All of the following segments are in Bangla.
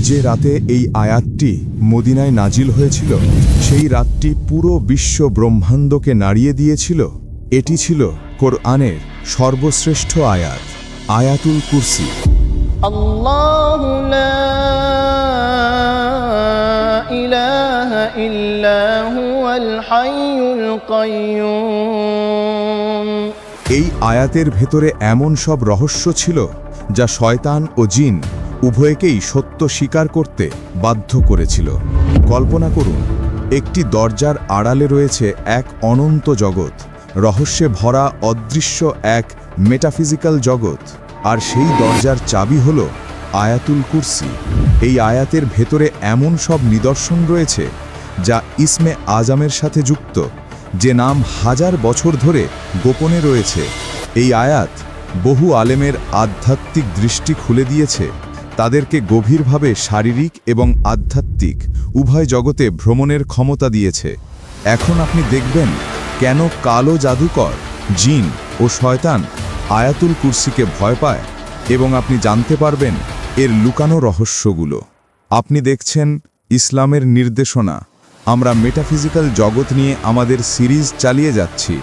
যে রাতে এই আয়াতটি মদিনায় নাজিল হয়েছিল, সেই রাতটি পুরো বিশ্ব ব্রহ্মাণ্ডকে নাড়িয়ে দিয়েছিল। এটি ছিল কোরআনের সর্বশ্রেষ্ঠ আয়াত, আয়াতুল কুরসি। আল্লাহু লা ইলাহা ইল্লা হুয়াল হাইয়ুল কাইয়্যুম। এই আয়াতের ভেতরে এমন সব রহস্য ছিল যা শয়তান ও জিন উভয়কেই সত্য স্বীকার করতে বাধ্য করেছিল। কল্পনা করুন, একটি দরজার আড়ালে রয়েছে এক অনন্ত জগৎ, রহস্যে ভরা অদৃশ্য এক মেটাফিজিক্যাল জগৎ, আর সেই দরজার চাবি হল আয়াতুল কুরসি। এই আয়াতের ভেতরে এমন সব নিদর্শন রয়েছে যা ইসমে আজমের সাথে যুক্ত, যে নাম হাজার বছর ধরে গোপনে রয়েছে। এই আয়াত বহু আলেমের আধ্যাত্মিক দৃষ্টি খুলে দিয়েছে, তাদেরকে গভীরভাবে শারীরিক এবং আধ্যাত্মিক উভয় জগতে ভ্রমণের ক্ষমতা দিয়েছে। এখন আপনি দেখবেন কেন কালো জাদুকর, জিন ও শয়তান আয়াতুল কুরসিকে ভয় পায়, এবং আপনি জানতে পারবেন এর লুকানো রহস্যগুলো। আপনি দেখছেন ইসলামের নির্দেশনা। আমরা মেটাফিজিক্যাল জগৎ নিয়ে আমাদের সিরিজ চালিয়ে যাচ্ছি।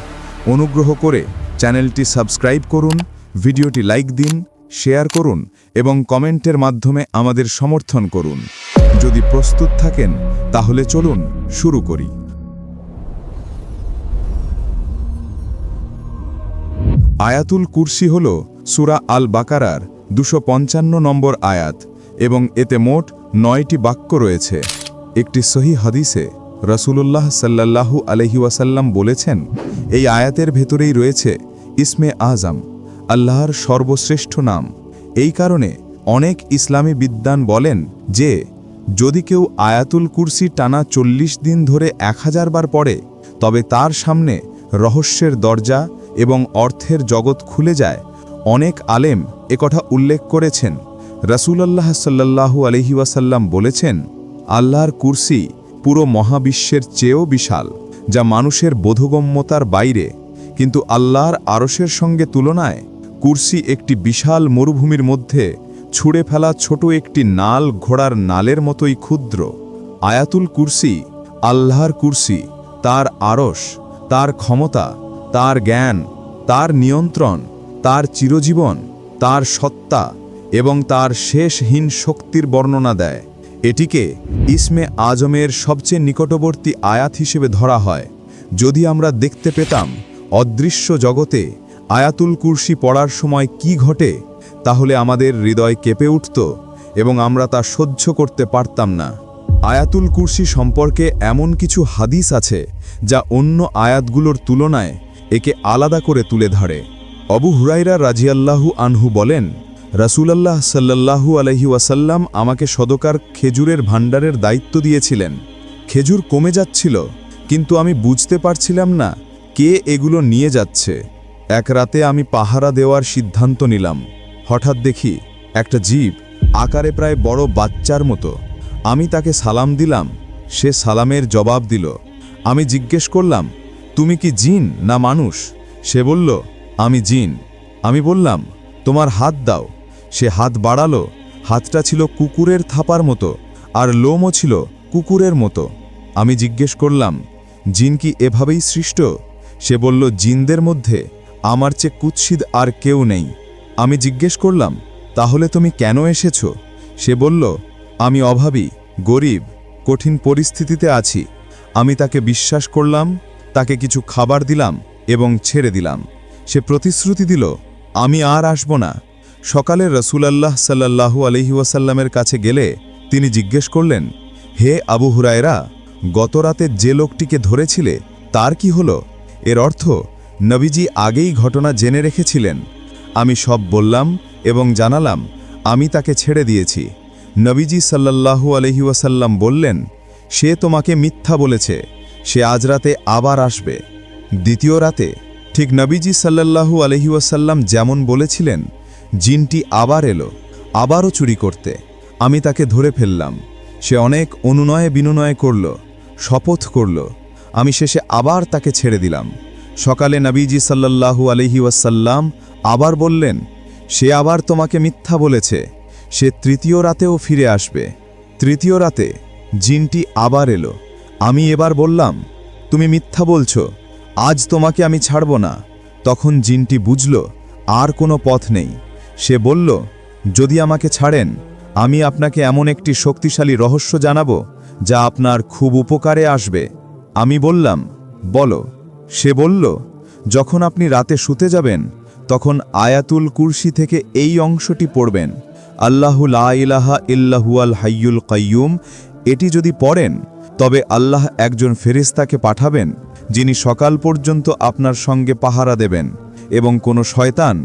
অনুগ্রহ করে চ্যানেলটি সাবস্ক্রাইব করুন, ভিডিওটি লাইক দিন, শেয়ার করুন এবং কমেন্টের মাধ্যমে আমাদের সমর্থন করুন। যদি প্রস্তুত থাকেন তাহলে চলুন শুরু করি। আয়াতুল কুরসি হল সূরা আল বাকারার 255 নম্বর আয়াত এবং এতে মোট 9টি বাক্য রয়েছে। একটি সহিহ হাদিসে রাসূলুল্লাহ সাল্লাল্লাহু আলাইহি ওয়াসাল্লাম বলেছেন, এই আয়াতের ভেতরেই রয়েছে ইসমে আজম, আল্লাহর সর্বশ্রেষ্ঠ নাম। এই কারণে অনেক ইসলামী বিদ্বান বলেন যে যদি কেউ আয়াতুল কুরসি টানা 40 দিন ধরে 1000 বার পড়ে, তবে তার সামনে রহস্যের দরজা এবং অর্থের জগৎ খুলে যায়। অনেক আলেম একথা উল্লেখ করেছেন। রাসূলুল্লাহ সাল্লাল্লাহু আলাইহি ওয়াসাল্লাম বলেছেন, আল্লাহর কুরসি পুরো মহাবিশ্বের চেয়েও বিশাল, যা মানুষের বোধগম্যতার বাইরে, কিন্তু আল্লাহর আরশের সঙ্গে তুলনায় কুরসি একটি বিশাল মরুভূমির মধ্যে ছুঁড়ে ফেলা ছোট একটি নাল ঘোড়ার নালের মতোই ক্ষুদ্র। আয়াতুল কুরসি আল্লাহর কুরসি, তার আরশ, তার ক্ষমতা, তার জ্ঞান, তার নিয়ন্ত্রণ, তার চিরজীবন, তার সত্তা এবং তার শেষহীন শক্তির বর্ণনা দেয়। এটিকে ইসমে আজমের সবচেয়ে নিকটবর্তী আয়াত হিসেবে ধরা হয়। যদি আমরা দেখতে পেতাম অদৃশ্য জগতে আয়াতুল কুরসি পড়ার সময় কি ঘটে, তাহলে আমাদের হৃদয় কেঁপে উঠত এবং আমরা তা সহ্য করতে পারতাম না। আয়াতুল কুরসি সম্পর্কে এমন কিছু হাদিস আছে যা অন্য আয়াতগুলোর তুলনায় একে আলাদা করে তুলে ধরে। আবু হুরায়রা রাদিয়াল্লাহু আনহু বলেন, রাসূলুল্লাহ সাল্লাল্লাহু আলাইহি ওয়াসাল্লাম আমাকে সদকার খেজুরের ভাণ্ডারের দায়িত্ব দিয়েছিলেন। খেজুর কমে যাচ্ছিল, কিন্তু আমি বুঝতে পারছিলাম না কে এগুলো নিয়ে যাচ্ছে। এক রাতে আমি পাহারা দেওয়ার সিদ্ধান্ত নিলাম। হঠাৎ দেখি একটা জীব, আকারে প্রায় বড় বাচ্চার মতো। আমি তাকে সালাম দিলাম, সে সালামের জবাব দিল। আমি জিজ্ঞেস করলাম, তুমি কি জিন না মানুষ? সে বলল, আমি জিন। আমি বললাম, তোমার হাত দাও। সে হাত বাড়ালো। হাতটা ছিল কুকুরের থাপার মতো, আর লোমও ছিল কুকুরের মতো। আমি জিজ্ঞেস করলাম, জিন কি এভাবেই সৃষ্ট? সে বলল, জিনদের মধ্যে আমার চেয়ে কুৎসিত আর কেউ নেই। আমি জিজ্ঞেস করলাম, তাহলে তুমি কেন এসেছো? সে বলল, আমি অভাবী, গরিব, কঠিন পরিস্থিতিতে আছি। আমি তাকে বিশ্বাস করলাম, তাকে কিছু খাবার দিলাম এবং ছেড়ে দিলাম। সে প্রতিশ্রুতি দিল, আমি আর আসব না। সকালে রাসূলুল্লাহ সাল্লাল্লাহু আলাইহি ওয়াসাল্লামের কাছে গেলে তিনি জিজ্ঞেস করলেন, হে আবু হুরায়রা, গতরাতে যে লোকটিকে ধরেছিলে তার কি হলো? এর অর্থ নবীজি আগেই ঘটনা জেনে রেখেছিলেন। আমি সব বললাম এবং জানালাম আমি তাকে ছেড়ে দিয়েছি। নবীজি সাল্লাল্লাহু আলাইহি ওয়াসাল্লাম বললেন, সে তোমাকে মিথ্যা বলেছে, সে আজ রাতে আবার আসবে। দ্বিতীয় রাতে ঠিক নবীজি সাল্লাল্লাহু আলাইহি ওয়াসাল্লাম যেমন বলেছিলেন, জিনটি আবার এলো, আবারও চুরি করতে। আমি তাকে ধরে ফেললাম। সে অনেক অনুনয়ে বিনয় করল, শপথ করল। আমি শেষে আবার তাকে ছেড়ে দিলাম। সকালে নবীজি সাল্লাল্লাহু আলাইহি ওয়াসাল্লাম আবার বললেন, সে আবার তোমাকে মিথ্যা বলেছে, সে তৃতীয় রাতেও ফিরে আসবে। তৃতীয় রাতে জিনটি আবার এলো। আমি এবার বললাম, তুমি মিথ্যা বলছো, আজ তোমাকে আমি ছাড়ব না। তখন জিনটি বুঝল আর কোনো পথ নেই। সে বলল, যদি আমাকে ছাড়েন, আমি আপনাকে এমন একটি শক্তিশালী রহস্য জানাবো যা আপনার খুব উপকারে আসবে। আমি বললাম, বলো। সে বলল, যখন আপনি রাতে শুতে যাবেন তখন আয়াতুল কুরসি থেকে এই অংশটি পড়বেন, আল্লাহু লা ইলাহা ইল্লাহুয়াল হাইয়ুল কাইয়ুম। এটি যদি পড়েন তবে আল্লাহ একজন ফেরেশতাকে পাঠাবেন যিনি সকাল পর্যন্ত আপনার সঙ্গে পাহারা দেবেন এবং কোনো শয়তান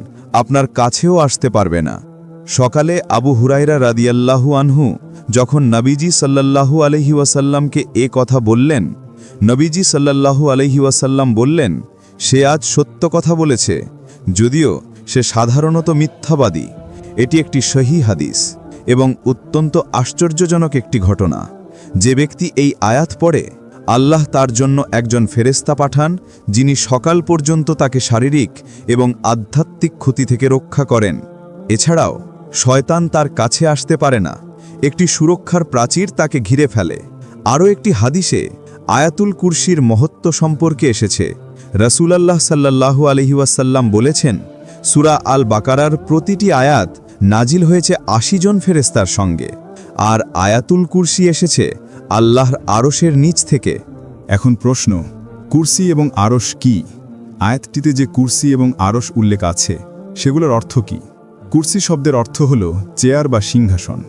আপনার কাছেও আসতে পারবে না। সকালে আবু হুরায়রা রাদিয়াল্লাহু আনহু যখন নবীজি সাল্লাল্লাহু আলাইহি ওয়াসাল্লামকে এ কথা বললেন, নবীজি সাল্লাল্লাহু আলাইহি ওয়াসাল্লাম বললেন, সে আজ সত্য কথা বলেছে, যদিও সে সাধারণত মিথ্যাবাদী। এটি একটি সহিহ হাদিস এবং অত্যন্ত আশ্চর্যজনক একটি ঘটনা। যে ব্যক্তি এই আয়াত পড়ে, আল্লাহ তার জন্য একজন ফেরেশতা পাঠান যিনি সকাল পর্যন্ত তাকে শারীরিক এবং আধ্যাত্মিক ক্ষতি থেকে রক্ষা করেন। এছাড়াও শয়তান তার কাছে আসতে পারে না। একটি সুরক্ষার প্রাচীর তাকে ঘিরে ফেলে। আরও একটি হাদিসে আয়াতুল কুরসির মহত্ব সম্পর্কে এসেছে। রাসূলুল্লাহ সাল্লাল্লাহু আলাইহি ওয়াসাল্লাম বলেছেন, সূরা আল বাকারার প্রতিটি আয়াত নাজিল হয়েছে ৮০ জন ফেরেশতার সঙ্গে, আর আয়াতুল কুরসি এসেছে আল্লাহর আরশের নিচ থেকে। এখন প্রশ্ন, কুরসি এবং আরশ কি? আয়াতটিতে যে কুরসি এবং আরশ উল্লেখ আছে সেগুলোর অর্থ কি? কুরসি শব্দের অর্থ হল চেয়ার বা সিংহাসন।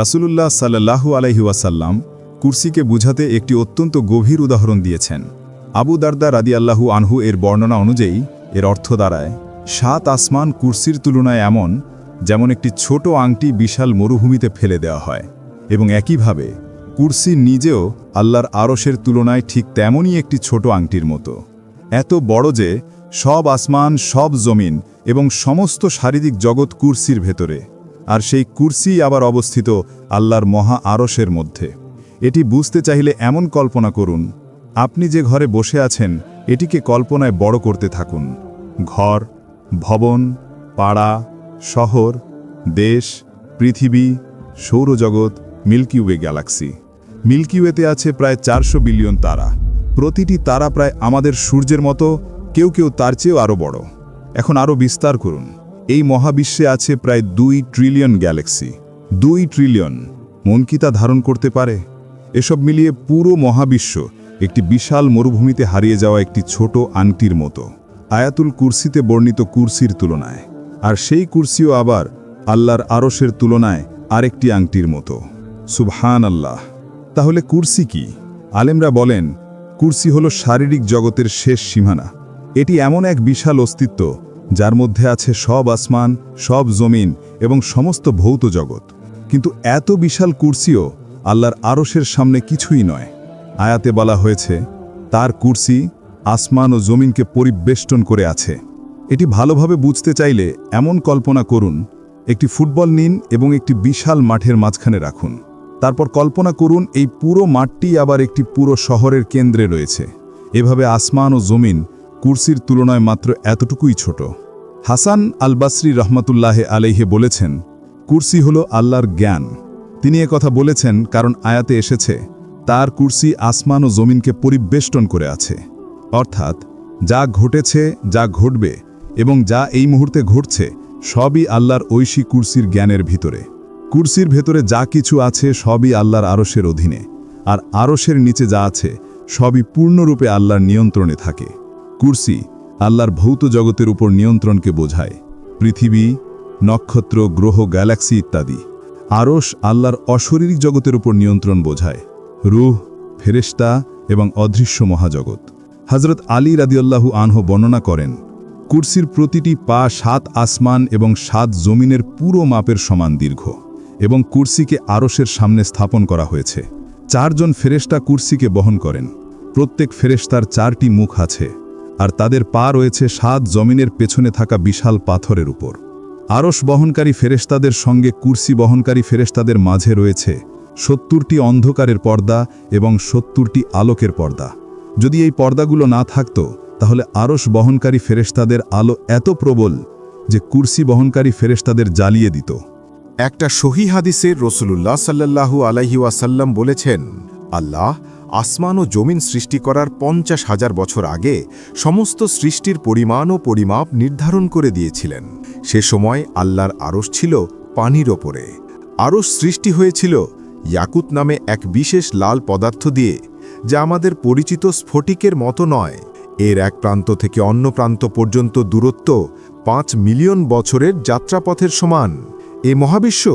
রাসূলুল্লাহ সাল্লাল্লাহু আলাইহি ওয়াসাল্লাম কুরসিকে বুঝাতে একটি অত্যন্ত গভীর উদাহরণ দিয়েছেন। আবু দারদা রাদিয়াল্লাহু আনহু এর বর্ণনা অনুযায়ী এর অর্থ দাঁড়ায়, ৭ আসমান কুরসির তুলনায় এমন যেমন একটি ছোট আংটি বিশাল মরুভূমিতে ফেলে দেওয়া হয়, এবং একইভাবে কুরসি নিজেও আল্লাহর আরশের তুলনায় ঠিক তেমনই একটি ছোট আংটির মতো, এত বড় যে সব আসমান, সব জমিন এবং সমস্ত শারীরিক জগৎ কুরসির ভেতরে, আর সেই কুরসি আবার অবস্থিত আল্লাহর মহা আরশের মধ্যে। এটি বুঝতে চাইলে এমন কল্পনা করুন, আপনি যে ঘরে বসে আছেন এটিকে কল্পনায় বড় করতে থাকুন। ঘর, ভবন, পাড়া, শহর, দেশ, পৃথিবী, সৌরজগৎ, মিল্কি ওয়ে গ্যালাক্সি। মিল্কি ওয়েতে আছে প্রায় ৪০০ বিলিয়ন তারা। প্রতিটি তারা প্রায় আমাদের সূর্যের মতো, কেউ কেউ তার চেয়েও আরও বড়। এখন আরও বিস্তার করুন, এই মহাবিশ্বে আছে প্রায় ২ ট্রিলিয়ন গ্যালাক্সি। ২ ট্রিলিয়ন, মন কি তা ধারণ করতে পারে? এসব মিলিয়ে পুরো মহাবিশ্ব একটি বিশাল মরুভূমিতে হারিয়ে যাওয়া একটি ছোট আংটির মতো আয়াতুল কুরসিতে বর্ণিত কুরসির তুলনায়। আর সেই কুরসিও আবার আল্লাহর আরশের তুলনায় আরেকটি আংটির মতো। সুবহানাল্লাহ। তাহলে কুরসি কি? আলেমরা বলেন, কুরসি হলো শারীরিক জগতের শেষ সীমানা। এটি এমন এক বিশাল অস্তিত্ব যার মধ্যে আছে সব আসমান, সব জমিন এবং সমস্ত ভৌত জগৎ। কিন্তু এত বিশাল কুরসিও আল্লাহর আরশের সামনে কিছুই নয়। আয়াতে বলা হয়েছে, তার কুরসি আসমান ও জমিনকে পরিবেষ্টন করে আছে। এটি ভালোভাবে বুঝতে চাইলে এমন কল্পনা করুন, একটি ফুটবল নিন এবং একটি বিশাল মাঠের মাঝখানে রাখুন। তারপর কল্পনা করুন এই পুরো মাঠটি আবার একটি পুরো শহরের কেন্দ্রে রয়েছে। এভাবে আসমান ও জমিন কুরসির তুলনায় মাত্র এতটুকুই ছোট। হাসান আল বাসরি রহমতুল্লাহ আলাইহে বলেছেন, কুরসি হলো আল্লাহর জ্ঞান। তিনি কথা বলেছেন কারণ আয়াতে এসেছে, তার কুরসি আসমান ও জমিনকে পরিবেষ্টন করে আছে। অর্থাৎ যা ঘটেছে, যা ঘটবে এবং যা এই মুহূর্তে ঘটছে সবই আল্লাহর ঐশী কুরসির জ্ঞানের ভিতরে। কুরসির ভেতরে যা কিছু আছে সবই আল্লাহর আরশের অধীনে, আর আরশের নিচে যা আছে সবই পূর্ণরূপে আল্লাহর নিয়ন্ত্রণে থাকে। কুরসি আল্লাহর ভৌত জগতের উপর নিয়ন্ত্রণকে বোঝায়, পৃথিবী, নক্ষত্র, গ্রহ, গ্যালাক্সি ইত্যাদি। আরশ আল্লাহর অশরীরিক জগতের উপর নিয়ন্ত্রণ বোঝায়, রূহ, ফেরেশতা এবং অদৃশ্য মহাজগৎ। হযরত আলী রাদিয়াল্লাহু আনহু বর্ণনা করেন, কুরসির প্রতিটি পা ৭ আসমান এবং ৭ জমিনের পুরো মাপের সমান দীর্ঘ, এবং কুরসিকে আরশের সামনে স্থাপন করা হয়েছে। ৪ জন ফেরেশতা কুরসিকে বহন করেন। প্রত্যেক ফেরেশতার ৪টি মুখ আছে, আর তাদের পা রয়েছে ৭ জমিনের পেছনে থাকা বিশাল পাথরের উপর। আরশ বহনকারী ফেরেশতাদের সঙ্গে কুরসি বহনকারী ফেরেশতাদের মাঝে রয়েছে ৭০টি অন্ধকারের পর্দা এবং ৭০টি আলোকের পর্দা। যদি এই পর্দাগুলো না থাকত তাহলে আরশ বহনকারী ফেরেশতাদের আলো এত প্রবল যে কুরসি বহনকারী ফেরেশতাদের জ্বালিয়ে দিত। একটা সহি হাদিসে রাসূলুল্লাহ সাল্লাল্লাহু আলাইহি ওয়াসাল্লাম বলেছেন, আল্লাহ আসমান ও জমিন সৃষ্টি করার 50,000 বছর আগে সমস্ত সৃষ্টির পরিমাণ ও পরিমাপ নির্ধারণ করে দিয়েছিলেন। সে সময় আল্লাহর আরশ ছিল পানির ওপরে। আরশ সৃষ্টি হয়েছিল ইয়াকুত নামে এক বিশেষ লাল পদার্থ দিয়ে, যা আমাদের পরিচিত স্ফটিকের মতো নয়। এর এক প্রান্ত থেকে অন্য প্রান্ত পর্যন্ত দূরত্ব 5 মিলিয়ন বছরের যাত্রাপথের সমান। এই মহাবিশ্ব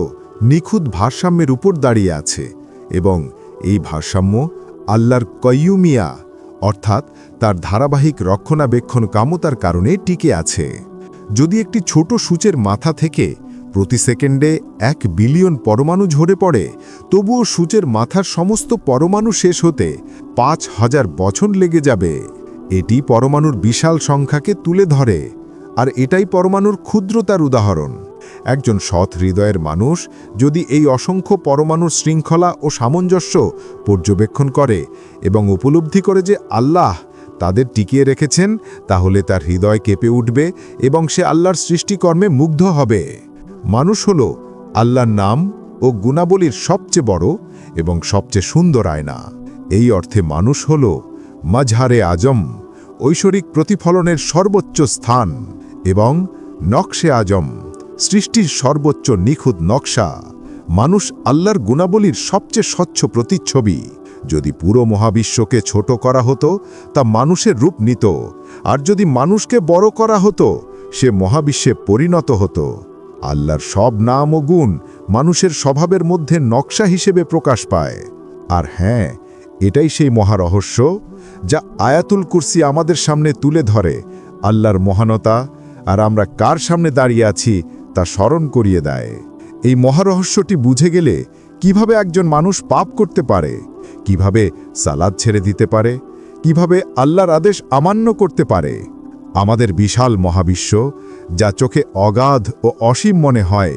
নিখুঁত ভারসাম্যের উপর দাঁড়িয়ে আছে এবং এই ভারসাম্য আল্লাহর কয়্যুমিয়া অর্থাৎ তার ধারাবাহিক রক্ষণাবেক্ষণ কামতার কারণে টিকে আছে। যদি একটি ছোট সূচের মাথা থেকে প্রতি সেকেন্ডে 1 বিলিয়ন পরমাণু ঝরে পড়ে, তবুও সূচের মাথার সমস্ত পরমাণু শেষ হতে 5,000 বছর লেগে যাবে। এটি পরমাণুর বিশাল সংখ্যাকে তুলে ধরে, আর এটাই পরমাণুর ক্ষুদ্রতার উদাহরণ। একজন সৎ হৃদয়ের মানুষ যদি এই অসংখ্য পরমাণুর শৃঙ্খলা ও সামঞ্জস্য পর্যবেক্ষণ করে এবং উপলব্ধি করে যে আল্লাহ তাদের টিকিয়ে রেখেছেন, তাহলে তার হৃদয় কেঁপে উঠবে এবং সে আল্লাহর সৃষ্টিকর্মে মুগ্ধ হবে। মানুষ হল আল্লাহর নাম ও গুণাবলীর সবচেয়ে বড় এবং সবচেয়ে সুন্দর আয়না। এই অর্থে মানুষ হল মাজহারে আজম, ঐশ্বরিক প্রতিফলনের সর্বোচ্চ স্থান, এবং নকশে আজম, সৃষ্টির সর্বোচ্চ নিখুঁত নকশা। মানুষ আল্লাহর গুণাবলীর সবচেয়ে স্বচ্ছ প্রতিচ্ছবি। যদি পুরো মহাবিশ্বকে ছোট করা হতো, তা মানুষের রূপ নিত, আর যদি মানুষকে বড় করা হতো, সে মহাবিশ্বে পরিণত হতো। আল্লাহর সব নাম ও গুণ মানুষের স্বভাবের মধ্যে নকশা হিসেবে প্রকাশ পায়। আর হ্যাঁ, এটাই সেই মহারহস্য যা আয়াতুল কুরসি আমাদের সামনে তুলে ধরে আল্লাহর মহানতা, আর আমরা কার সামনে দাঁড়িয়ে আছি তা স্মরণ করিয়ে দেয়। এই মহারহস্যটি বুঝে গেলে কিভাবে একজন মানুষ পাপ করতে পারে, কিভাবে সালাত ছেড়ে দিতে পারে, কিভাবে আল্লাহর আদেশ অমান্য করতে পারে। আমাদের বিশাল মহাবিশ্ব, যা চোখে অগাধ ও অসীম মনে হয়,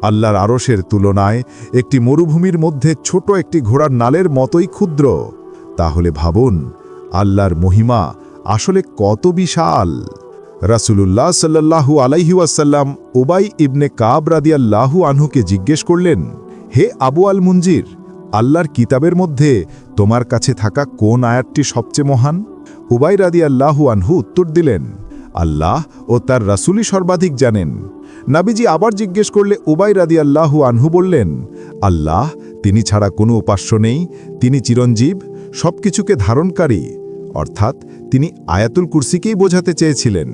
আল্লাহর আরশের তুলনায় একটি মরুভূমির মধ্যে ছোট একটি ঘোড়ার নালের মতোই ক্ষুদ্র। তাহলে ভাবুন, আল্লাহর মহিমা আসলে কত বিশাল। রাসূলুল্লাহ সাল্লাল্লাহু আলাইহি ওয়াসাল্লাম উবাই ইবনে কাব রাদিয়াল্লাহু আনহুকে জিজ্ঞেস করলেন, হে আবু আল মুনজির, আল্লাহর কিতাবের মধ্যে তোমার কাছে থাকা কোন আয়াতটি সবচেয়ে মহান? উবাই রাদিয়াল্লাহু আনহু উত্তর দিলেন, আল্লাহ ও তার রাসূলই সর্বাধিক জানেন। নবীজি আবার জিজ্ঞেস করলে উবাই রাদিয়াল্লাহু আনহু বললেন, আল্লাহ, তিনি ছাড়া কোনো উপাস্য নেই, তিনি চিরঞ্জীব, সবকিছুকে ধারণকারী। অর্থাৎ তিনি আয়াতুল কুরসিকেই বোঝাতে চেয়েছিলেন।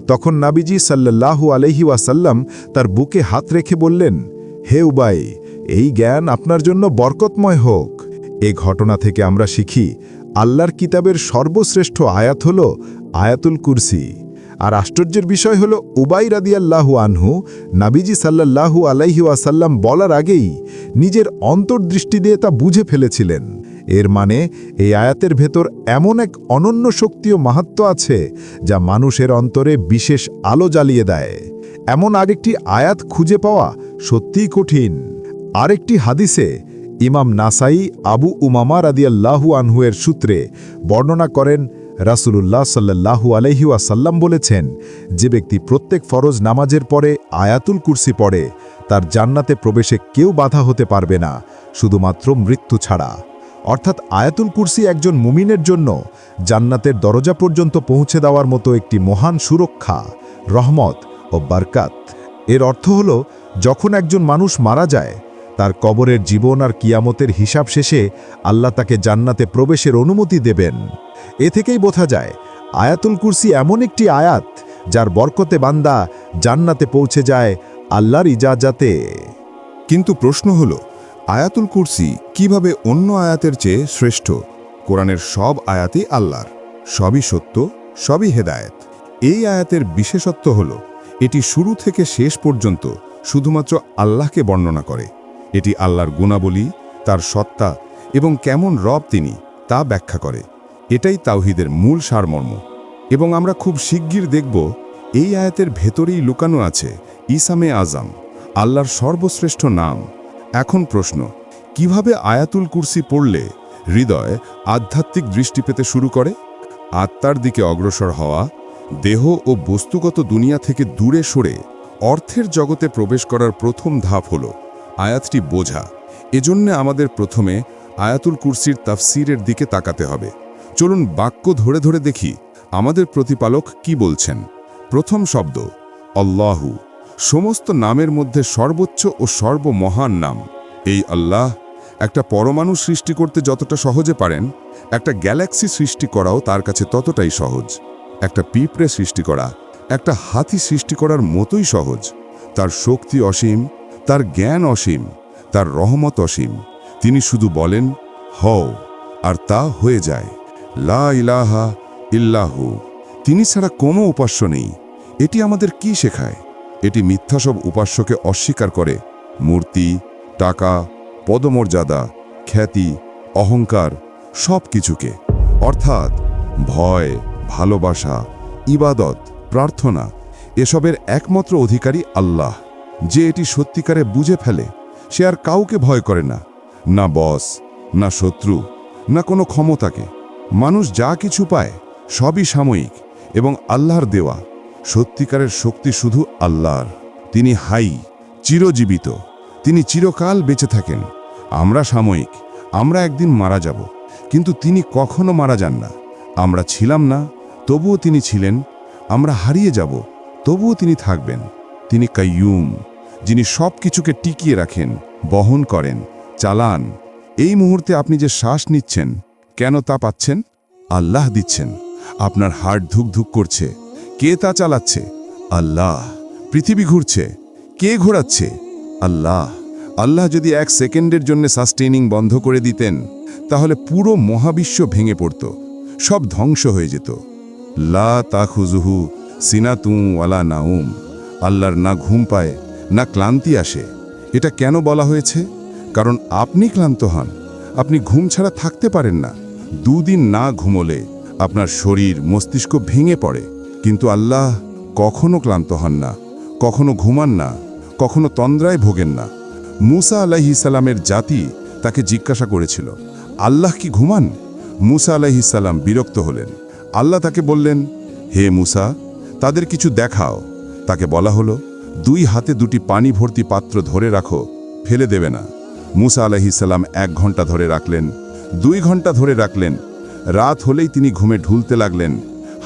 তখন নবীজি সাল্লাল্লাহু আলাইহি ওয়াসাল্লাম তার বুকে হাত রেখে বললেন, হে উবাই, এই জ্ঞান আপনার জন্য বরকতময় হোক। এ ঘটনা থেকে আমরা শিখি, আল্লাহর কিতাবের সর্বশ্রেষ্ঠ আয়াত হল আয়াতুল কুরসি। আর আশ্চর্যের বিষয় হল, উবাই রাদিয়াল্লাহু আনহু নবীজি সাল্লাল্লাহু আলাইহি ওয়াসাল্লাম বলার আগেই নিজের অন্তর্দৃষ্টি দিয়ে তা বুঝে ফেলেছিলেন। এর মানে এই আয়াতের ভেতর এমন এক অনন্য শক্তি ও মাহাত্ম্য আছে, যা মানুষের অন্তরে বিশেষ আলো জ্বালিয়ে দেয়। এমন আরেকটি আয়াত খুঁজে পাওয়া সত্যিই কঠিন। আরেকটি হাদিসে ইমাম নাসাই আবু উমামা রাদিয়াল্লাহু আনহুয়ের সূত্রে বর্ণনা করেন, রাসূলুল্লাহ সাল্লাল্লাহু আলাইহি ওয়াসাল্লাম বলেছেন, যে ব্যক্তি প্রত্যেক ফরজ নামাজের পরে আয়াতুল কুরসি পড়ে, তার জান্নাতে প্রবেশে কেউ বাধা হতে পারবে না, শুধুমাত্র মৃত্যু ছাড়া। অর্থাৎ আয়াতুল কুরসি একজন মুমিনের জন্য জান্নাতের দরজা পর্যন্ত পৌঁছে দেওয়ার মতো একটি মহান সুরক্ষা, রহমত ও বারকাত। এর অর্থ হল, যখন একজন মানুষ মারা যায়, তার কবরের জীবন আর কিয়ামতের হিসাব শেষে আল্লাহ তাকে জান্নাতে প্রবেশের অনুমতি দেবেন। এ থেকেই বোঝা যায়, আয়াতুল কুরসি এমন একটি আয়াত যার বরকতে বান্দা জান্নাতে পৌঁছে যায় আল্লাহর ইজাজাতে। কিন্তু প্রশ্ন হল, আয়াতুল কুরসি কিভাবে অন্য আয়াতের চেয়ে শ্রেষ্ঠ? কোরআনের সব আয়াতই আল্লাহর, সবই সত্য, সবই হেদায়েত। এই আয়াতের বিশেষত্ব হল, এটি শুরু থেকে শেষ পর্যন্ত শুধুমাত্র আল্লাহকে বর্ণনা করে। এটি আল্লাহর গুণাবলী, তার সত্তা এবং কেমন রব তিনি তা ব্যাখ্যা করে। এটাই তাওহীদের মূল সারমর্ম। এবং আমরা খুব শিগগির দেখব, এই আয়াতের ভেতরেই লুকানো আছে ইসামে আজম, আল্লাহর সর্বশ্রেষ্ঠ নাম। এখন প্রশ্ন, কিভাবে আয়াতুল কুরসি পড়লে হৃদয় আধ্যাত্মিক দৃষ্টি পেতে শুরু করে? আত্মার দিকে অগ্রসর হওয়া, দেহ ও বস্তুগত দুনিয়া থেকে দূরে সরে অর্থের জগতে প্রবেশ করার প্রথম ধাপ হল আয়াতটি বোঝা। এজন্যে আমাদের প্রথমে আয়াতুল কুরসির তাফসীরের দিকে তাকাতে হবে। চলুন বাক্য ধরে ধরে দেখি আমাদের প্রতিপালক কি বলছেন। প্রথম শব্দ আল্লাহু, সমস্ত নামের মধ্যে সর্বোচ্চ ও সর্বমহান নাম। এই আল্লাহ একটা পরমাণু সৃষ্টি করতে যতটা সহজে পারেন, একটা গ্যালাক্সি সৃষ্টি করাও তার কাছে ততটাই সহজ। একটা পিঁপড়ে সৃষ্টি করা একটা হাতি সৃষ্টি করার মতোই সহজ। তার শক্তি অসীম, তার জ্ঞান অসীম, তার রহমত অসীম। তিনি শুধু বলেন হও, আর তা হয়ে যায়। লা ইলাহা ইল্লাহু, তিনি ছাড়া কোনো উপাস্য নেই। এটি আমাদের কি শেখায়? এটি মিথ্যা সব উপাস্যকে অস্বীকার করে। মূর্তি, টাকা, পদমর্যাদা, খ্যাতি, অহংকার সব কিছুকে, অর্থাৎ ভয়, ভালোবাসা, ইবাদত, প্রার্থনা এসবের একমাত্র অধিকারী আল্লাহ। যে এটি সত্যিকারে বুঝে ফেলে সে আর কাউকে ভয় করে না, না বস, না শত্রু, না কোনো ক্ষমতাকে। মানুষ যা কিছু পায় সবই সাময়িক এবং আল্লাহর দেওয়া। সত্যিকারের শক্তি শুধু আল্লাহর। তিনি হাই, চিরজীবিত, তিনি চিরকাল বেঁচে থাকেন। আমরা সাময়িক, আমরা একদিন মারা যাব, কিন্তু তিনি কখনো মারা যান না। আমরা ছিলাম না, তবুও তিনি ছিলেন। আমরা হারিয়ে যাব, তবুও তিনি থাকবেন। তিনি কাইয়ুম, যিনি সব কিছুকে টিকিয়ে রাখেন, বহন করেন, চালান। এই মুহূর্তে আপনি যে শ্বাস নিচ্ছেন, কেন তা পাচ্ছেন? আল্লাহ দিচ্ছেন। আপনার হার্ট ধুক ধুক করছে, কে তা চালাচ্ছে? আল্লাহ। পৃথিবী ঘুরছে, কে ঘোরাচ্ছে? আল্লাহ। আল্লাহ যদি 1 সেকেন্ডের জন্য সাস্টেইনিং বন্ধ করে দিতেন, তাহলে পুরো মহাবিশ্ব ভেঙে পড়ত, সব ধ্বংস হয়ে যেত। লা তাখুজুহু সিনাতুম ওয়ালা নাউম, আল্লাহর না ঘুম পায় না ক্লান্তি আসে। এটা কেন বলা হয়েছে? কারণ আপনি ক্লান্ত হন, আপনি ঘুম ছাড়া থাকতে পারেন না। 2 দিন না ঘুমোলে আপনার শরীর মস্তিষ্ক ভেঙে পড়ে, কিন্তু আল্লাহ কখনো ক্লান্ত হন না, কখনো ঘুমান না, কখনো তন্দ্রায় ভোগেন না। মুসা আলাইহিস সালামের জাতি তাকে জিজ্ঞাসা করেছিল, আল্লাহ কি ঘুমান? মুসা আলাইহিস সালাম বিরক্ত হলেন। আল্লাহ তাকে বললেন, হে মুসা, তাদের কিছু দেখাও। তাকে বলা হলো, 2 হাতে 2টি পানি ভর্তি পাত্র ধরে রাখো, ফেলে দেবে না। মুসা আলাইহিস সালাম 1 ঘন্টা ধরে রাখলেন, 2 ঘন্টা ধরে রাখলেন। রাত হলেই তিনি ঘুমে ঢুলতে লাগলেন,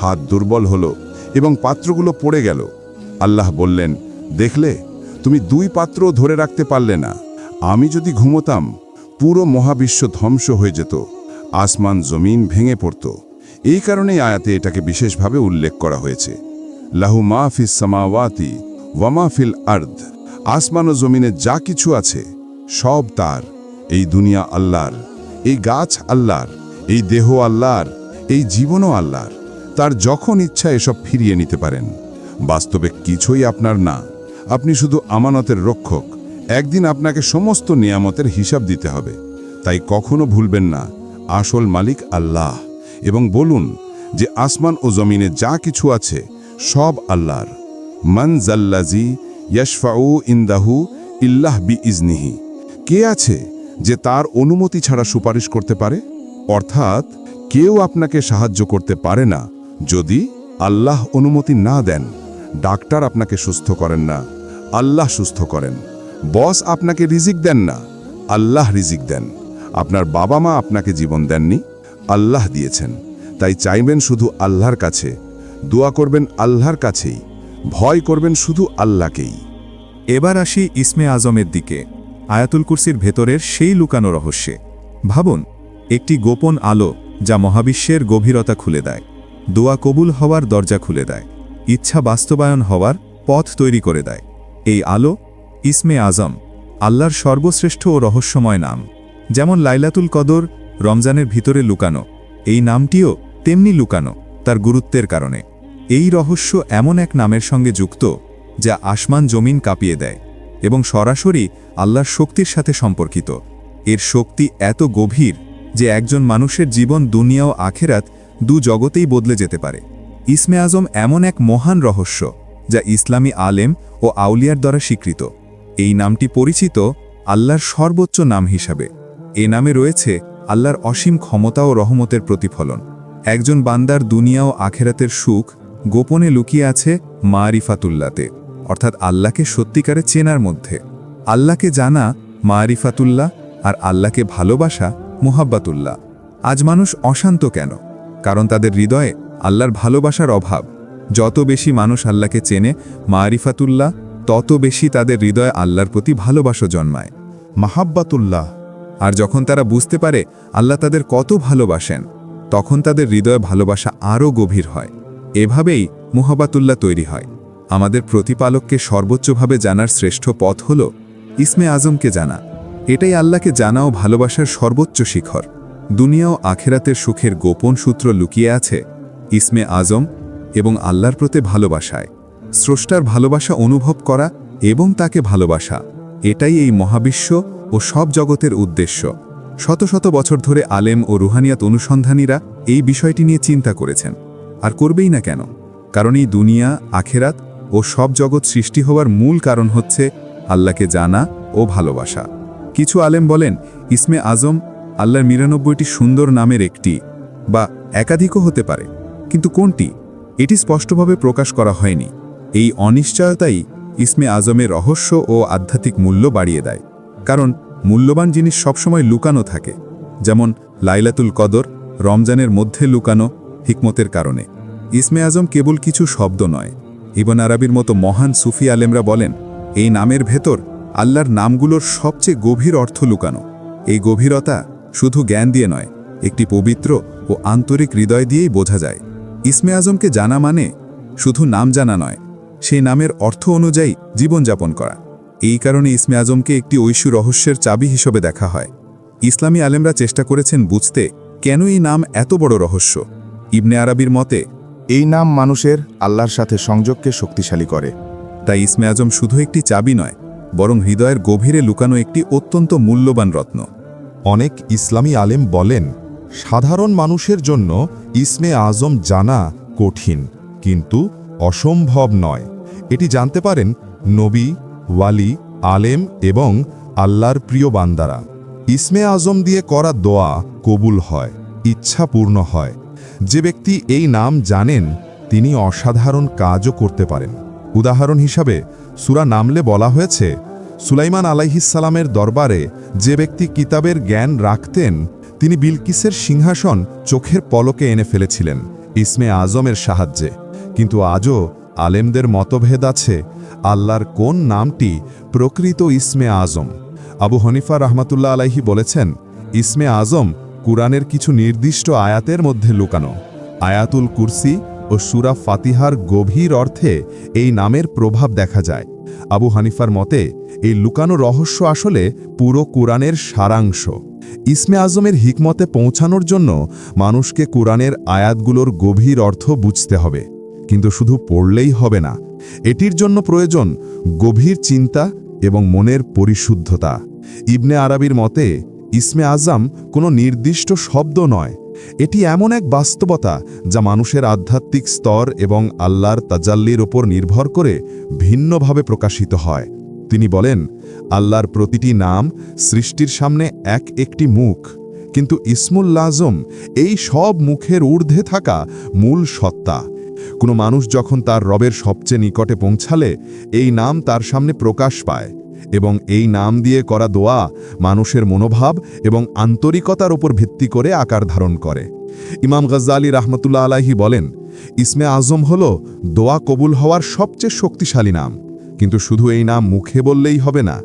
হাত দুর্বল হলো এবং পাত্রগুলো পড়ে গেল। আল্লাহ বললেন, দেখলে, তুমি 2 পাত্র ধরে রাখতে পারলে না। আমি যদি ঘুমোতাম, পুরো মহাবিশ্ব ধ্বংস হয়ে যেত, আসমান জমিন ভেঙে পড়ত। এই কারণেই আয়াতে এটাকে বিশেষভাবে উল্লেখ করা হয়েছে। লাহু মা ফিস সামাওয়াতি ওয়া মা ফিল আরদ, আসমান ও জমিনে যা কিছু আছে সব তার। এই দুনিয়া আল্লাহর, এই গাছ আল্লাহর, এই দেহ আল্লাহর, এই জীবনও আল্লাহর। তার যখন ইচ্ছা এসব ফিরিয়ে নিতে পারেন। বাস্তবে কিছুই আপনার না, আপনি শুধু আমানতের রক্ষক। একদিন আপনাকে সমস্ত নিয়ামতের হিসাব দিতে হবে। তাই কখনো ভুলবেন না, আসল মালিক আল্লাহ, এবং বলুন যে আসমান ও জমিনে যা কিছু আছে সব আল্লাহর। মান জাল্লাজি ইয়াশফাউ ইনদাহু ইল্লাহ বিইজনিহি, কে আছে যে তার অনুমতি ছাড়া সুপারিশ করতে পারে? অর্থাৎ কেউ আপনাকে সাহায্য করতে পারে না যদি আল্লাহ অনুমতি না দেন। ডাক্তার আপনাকে সুস্থ করেন না, আল্লাহ সুস্থ করেন। বস আপনাকে রিজিক দেন না, আল্লাহ রিজিক দেন। আপনার বাবা মা আপনাকে জীবন দেননি, আল্লাহ দিয়েছেন। তাই চাইবেন শুধু আল্লাহর কাছে, দোয়া করবেন আল্লাহর কাছেই, ভয় করবেন শুধু আল্লাহকেই। এবার আসি ইসমে আজমের দিকে, আয়াতুল কুরসির ভেতরের সেই লুকানো রহস্যে। ভাবুন, একটি গোপন আলো যা মহাবিশ্বের গভীরতা খুলে দেয়, দোয়া কবুল হওয়ার দরজা খুলে দেয়, ইচ্ছা বাস্তবায়ন হওয়ার পথ তৈরি করে দেয়। এই আলো ইসমে আজম, আল্লাহর সর্বশ্রেষ্ঠ ও রহস্যময় নাম। যেমন লাইলাতুল কদর রমজানের ভিতরে লুকানো, এই নামটিও তেমনি লুকানো তার গুরুত্বের কারণে। এই রহস্য এমন এক নামের সঙ্গে যুক্ত যা আসমান জমিন কাঁপিয়ে দেয় এবং সরাসরি আল্লাহর শক্তির সাথে সম্পর্কিত। এর শক্তি এত গভীর যে একজন মানুষের জীবন, দুনিয়া ও আখেরাত 2 জগতেই বদলে যেতে পারে। ইসমে আজম এমন এক মহান রহস্য যা ইসলামী আলেম ও আউলিয়ার দ্বারা স্বীকৃত। এই নামটি পরিচিত আল্লাহর সর্বোচ্চ নাম হিসাবে। এ নামে রয়েছে আল্লাহর অসীম ক্ষমতা ও রহমতের প্রতিফলন। একজন বান্দার দুনিয়া ও আখেরাতের সুখ গোপনে লুকিয়ে আছে মারিফাতুল্লাতে, অর্থাৎ আল্লাহকে সত্যিকারে চেনার মধ্যে। আল্লাহকে জানা মারিফাতুল্লাহ আর আল্লাহকে ভালোবাসা মুহাব্বাতুল্লাহ। আজ মানুষ অশান্ত কেন? কারণ তাদের হৃদয়ে আল্লাহর ভালোবাসার অভাব। যত বেশি মানুষ আল্লাহকে চেনে মারিফাতুল্লাহ, তত বেশি তাদের হৃদয়ে আল্লাহর প্রতি ভালোবাসা জন্মায় মাহাব্বাতুল্লাহ। আর যখন তারা বুঝতে পারে আল্লাহ তাদের কত ভালোবাসেন, তখন তাদের হৃদয়ে ভালোবাসা আরও গভীর হয়। এভাবেই মুহাব্বাতুল্লাহ তৈরি হয়। আমাদের প্রতিপালককে সর্বোচ্চভাবে জানার শ্রেষ্ঠ পথ হল ইসমে আজমকে জানা। এটাই আল্লাহকে জানা ও ভালোবাসার সর্বোচ্চ শিখর। দুনিয়া ও আখেরাতের সুখের গোপন সূত্র লুকিয়ে আছে ইসমে আজম এবং আল্লাহর প্রতি ভালোবাসায়। স্রষ্টার ভালোবাসা অনুভব করা এবং তাকে ভালোবাসা, এটাই এই মহাবিশ্ব ও সব জগতের উদ্দেশ্য। শত শত বছর ধরে আলেম ও রুহানিয়াত অনুসন্ধানীরা এই বিষয়টি নিয়ে চিন্তা করেছেন, আর করবেই না কেন? কারণ এই দুনিয়া, আখেরাত ও সব জগৎ সৃষ্টি হওয়ার মূল কারণ হচ্ছে আল্লাহকে জানা ও ভালোবাসা। কিছু আলেম বলেন ইসমে আজম আল্লাহর ৯৯টি সুন্দর নামের একটি বা একাধিকও হতে পারে, কিন্তু কোনটি এটি স্পষ্টভাবে প্রকাশ করা হয়নি। এই অনিশ্চয়তাই ইসমে আজমের রহস্য ও আধ্যাত্মিক মূল্য বাড়িয়ে দেয়। কারণ মূল্যবান জিনিস সবসময় লুকানো থাকে, যেমন লাইলাতুল কদর রমজানের মধ্যে লুকানো হিকমতের কারণে। ইসমে আজম কেবল কিছু শব্দ নয়। ইবন আরবির মতো মহান সুফি আলেমরা বলেন এই নামের ভেতর আল্লাহর নামগুলোর সবচেয়ে গভীর অর্থ লুকানো। এই গভীরতা শুধু জ্ঞান দিয়ে নয়, একটি পবিত্র ও আন্তরিক হৃদয় দিয়েই বোঝা যায়। ইসমে আজমকে জানা মানে শুধু নাম জানা নয়, সেই নামের অর্থ অনুযায়ী জীবনযাপন করা। এই কারণে ইসমে আজমকে একটি ঐশী রহস্যের চাবি হিসেবে দেখা হয়। ইসলামী আলেমরা চেষ্টা করেছেন বুঝতে কেন এই নাম এত বড় রহস্য। ইবনে আরবির মতে এই নাম মানুষের আল্লাহর সাথে সংযোগকে শক্তিশালী করে। তাই ইসমে আজম শুধু একটি চাবি নয়, বরং হৃদয়ের গভীরে লুকানো একটি অত্যন্ত মূল্যবান রত্ন। অনেক ইসলামী আলেম বলেন সাধারণ মানুষের জন্য ইসমে আজম জানা কঠিন, কিন্তু অসম্ভব নয়। এটি জানতে পারেন নবী, ওয়ালি, আলেম এবং আল্লাহর প্রিয় বান্দারা। ইসমে আজম দিয়ে করা দোয়া কবুল হয়, ইচ্ছা পূর্ণ হয়। যে ব্যক্তি এই নাম জানেন তিনি অসাধারণ কাজও করতে পারেন। উদাহরণ হিসাবে সূরা নামলে বলা হয়েছে সুলাইমান আলাইহিসসালামের দরবারে যে ব্যক্তি কিতাবের জ্ঞান রাখতেন তিনি বিলকিসের সিংহাসন চোখের পলকে এনে ফেলেছিলেন ইসমে আজমের সাহায্যে। কিন্তু আজও আলেমদের মতভেদ আছে আল্লাহর কোন নামটি প্রকৃত ইসমে আজম। আবু হানিফা রাহমাতুল্লাহ আলাইহি বলেছেন ইসমে আজম কুরআনের কিছু নির্দিষ্ট আয়াতের মধ্যে লুকানো। আয়াতুল কুরসি ও সূরা ফাতিহার গভীর অর্থে এই নামের প্রভাব দেখা যায়। আবু হানিফার মতে এই লুকানো রহস্য আসলে পুরো কুরআনের সারাংশ। ইসমে আজমের হিকমতে পৌঁছানোর জন্য মানুষকে কুরআনের আয়াতগুলোর গভীর অর্থ বুঝতে হবে, কিন্তু শুধু পড়লেই হবে না। এটির জন্য প্রয়োজন গভীর চিন্তা এবং মনের পরিশুদ্ধতা। ইবনে আরবির মতে ইসমে আজম কোনো নির্দিষ্ট শব্দ নয়, এটি এমন এক বাস্তবতা যা মানুষের আধ্যাত্মিক স্তর এবং আল্লাহর তাজাল্লির ওপর নির্ভর করে ভিন্নভাবে প্রকাশিত হয়। তিনি বলেন আল্লাহর প্রতিটি নাম সৃষ্টির সামনে একটি মুখ, কিন্তু ইসমুল আজম এই সব মুখের ঊর্ধ্বে থাকা মূল সত্তা। কোনো মানুষ যখন তার রবের সবচেয়ে নিকটে পৌঁছালে এই নাম তার সামনে প্রকাশ পায়, এবং এই নাম দিয়ে করা দোয়া মানুষের মনোভাব এবং আন্তরিকতার উপর ভিত্তি করে আকার ধারণ করে। ইমাম গজ্জালি রাহমাতুল্লাহ আলাইহি বলেন ইসমে আজম হল দোয়া কবুল হওয়ার সবচেয়ে শক্তিশালী নাম। কিন্তু শুধু এই নাম মুখে বললেই হবে না,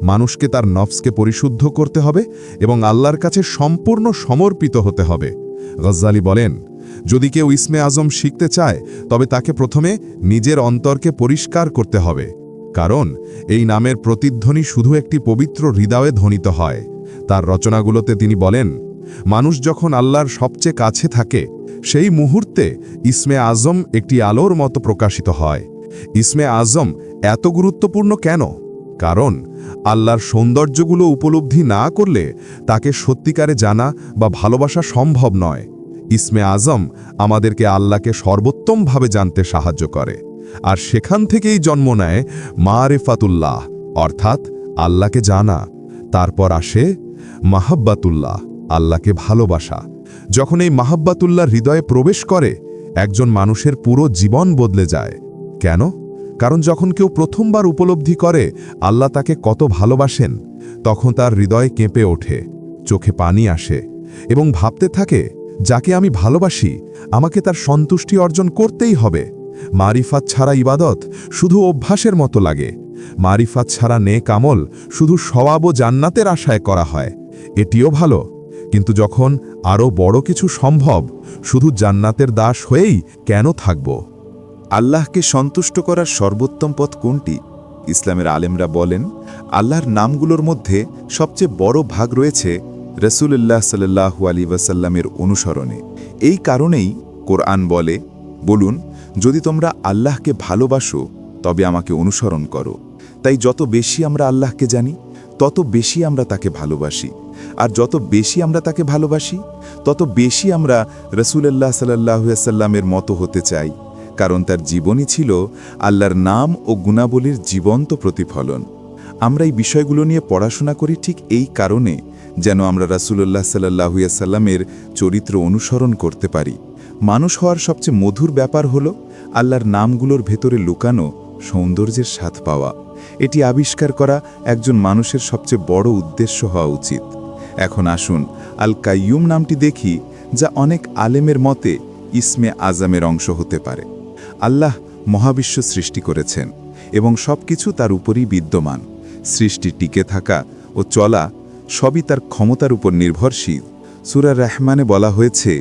মানুষকে তার নফসকে পরিশুদ্ধ করতে হবে এবং আল্লাহর কাছে সম্পূর্ণ সমর্পিত হতে হবে। গজ্জালি বলেন যদি কেউ ইসমে আজম শিখতে চায় তবে তাকে প্রথমে নিজের অন্তরকে পরিষ্কার করতে হবে, কারণ এই নামের প্রতিধ্বনি শুধু একটি পবিত্র হৃদয়ে ধ্বনিত হয়। তার রচনাগুলোতে তিনি বলেন মানুষ যখন আল্লাহর সবচেয়ে কাছে থাকে সেই মুহূর্তে ইসমে আজম একটি আলোর মতো প্রকাশিত হয়। ইসমে আজম এত গুরুত্বপূর্ণ কেন? কারণ আল্লাহর সৌন্দর্যগুলো উপলব্ধি না করলে তাকে সত্যিকারে জানা বা ভালোবাসা সম্ভব নয়। ইসমে আজম আমাদেরকে আল্লাহকে সর্বোত্তমভাবে জানতে সাহায্য করে, আর সেখান থেকেই জন্ম নেয় মারিফাতুল্লাহ, অর্থাৎ আল্লাহকে জানা। তারপর আসে মাহাব্বাতুল্লাহ, আল্লাহকে ভালোবাসা। যখন এই মাহাব্বাতুল্লাহ হৃদয়ে প্রবেশ করে একজন মানুষের পুরো জীবন বদলে যায়। কেন? কারণ যখন কেউ প্রথমবার উপলব্ধি করে আল্লাহ তাকে কত ভালোবাসেন, তখন তার হৃদয় কেঁপে ওঠে, চোখে পানি আসে এবং ভাবতে থাকে, যাকে আমি ভালোবাসি আমাকে তার সন্তুষ্টি অর্জন করতেই হবে। মারিফাত ছাড়া ইবাদত শুধু অভ্যাসের মতো লাগে। মারিফাত ছাড়া নেক আমল শুধু সওয়াব ও জান্নাতের আশায় করা হয়। এটিও ভালো, কিন্তু যখন আরও বড় কিছু সম্ভব, শুধু জান্নাতের দাস হয়েই কেন থাকব? আল্লাহকে সন্তুষ্ট করার সর্বোত্তম পথ কোনটি? ইসলামের আলেমরা বলেন, আল্লাহর নামগুলোর মধ্যে সবচেয়ে বড় ভাগ রয়েছে রসুলুল্লাহ সাল্লাল্লাহু আলাইহি ওয়াসাল্লামের অনুসরণে। এই কারণেই কোরআন বলে, বলুন, যদি তোমরা আল্লাহকে ভালোবাসো তবে আমাকে অনুসরণ করো। তাই যত বেশি আমরা আল্লাহকে জানি, তত বেশি আমরা তাকে ভালোবাসি। আর যত বেশি আমরা তাকে ভালোবাসি, তত বেশি আমরা রসুলুল্লাহ সাল্লাল্লাহু আলাইহি ওয়াসাল্লামের মতো হতে চাই, কারণ তার জীবনই ছিল আল্লাহর নাম ও গুণাবলীর জীবন্ত প্রতিফলন। আমরা এই বিষয়গুলো নিয়ে পড়াশোনা করি ঠিক এই কারণে, যেন আমরা রাসূলুল্লাহ সাল্লাল্লাহু আলাইহি ওয়াসাল্লামের চরিত্র অনুসরণ করতে পারি। মানুষ হওয়ার সবচেয়ে মধুর ব্যাপার হলো আল্লাহর নামগুলোর ভেতরে লুকানো সৌন্দর্যের স্বাদ পাওয়া। এটি আবিষ্কার করা একজন মানুষের সবচেয়ে বড় উদ্দেশ্য হওয়া উচিত। এখন আসুন আল কাইয়ুম নামটি দেখি, যা অনেক আলেমের মতে ইসমে আজমের অংশ হতে পারে। আল্লাহ মহাবিশ্ব সৃষ্টি করেছেন এবং সব কিছু তার উপরই বিদ্যমান। সৃষ্টি টিকে থাকা ও চলা সবই তার ক্ষমতার উপর নির্ভরশীল। সূরা রহমানে বলা হয়েছে,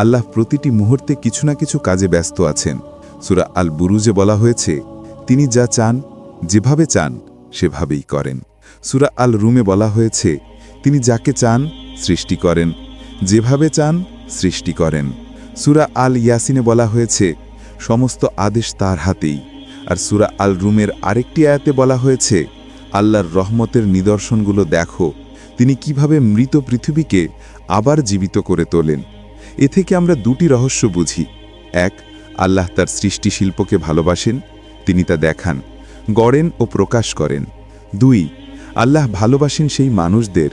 আল্লাহ প্রতিটি মুহূর্তে কিছু না কিছু কাজে ব্যস্ত আছেন। সূরা আল বুরুজে বলা হয়েছে, তিনি যা চান, যেভাবে চান সেভাবেই করেন। সূরা আল রুমে বলা হয়েছে, তিনি যাকে চান সৃষ্টি করেন, যেভাবে চান সৃষ্টি করেন। সূরা আল ইয়াসিনে বলা হয়েছে, সমস্ত আদেশ তার হাতেই। আর সূরা আল রুমের আরেকটি আয়াতে বলা হয়েছে, আল্লাহর রহমতের নিদর্শনগুলো দেখো, তিনি কিভাবে মৃত পৃথিবীকে আবার জীবিত করে তোলেন। এ থেকে আমরা দুটি রহস্য বুঝি। এক, আল্লাহ তার সৃষ্টি শিল্পকে ভালোবাসেন, তিনি তা দেখান, গড়েন ও প্রকাশ করেন। দুই, আল্লাহ ভালোবাসেন সেই মানুষদের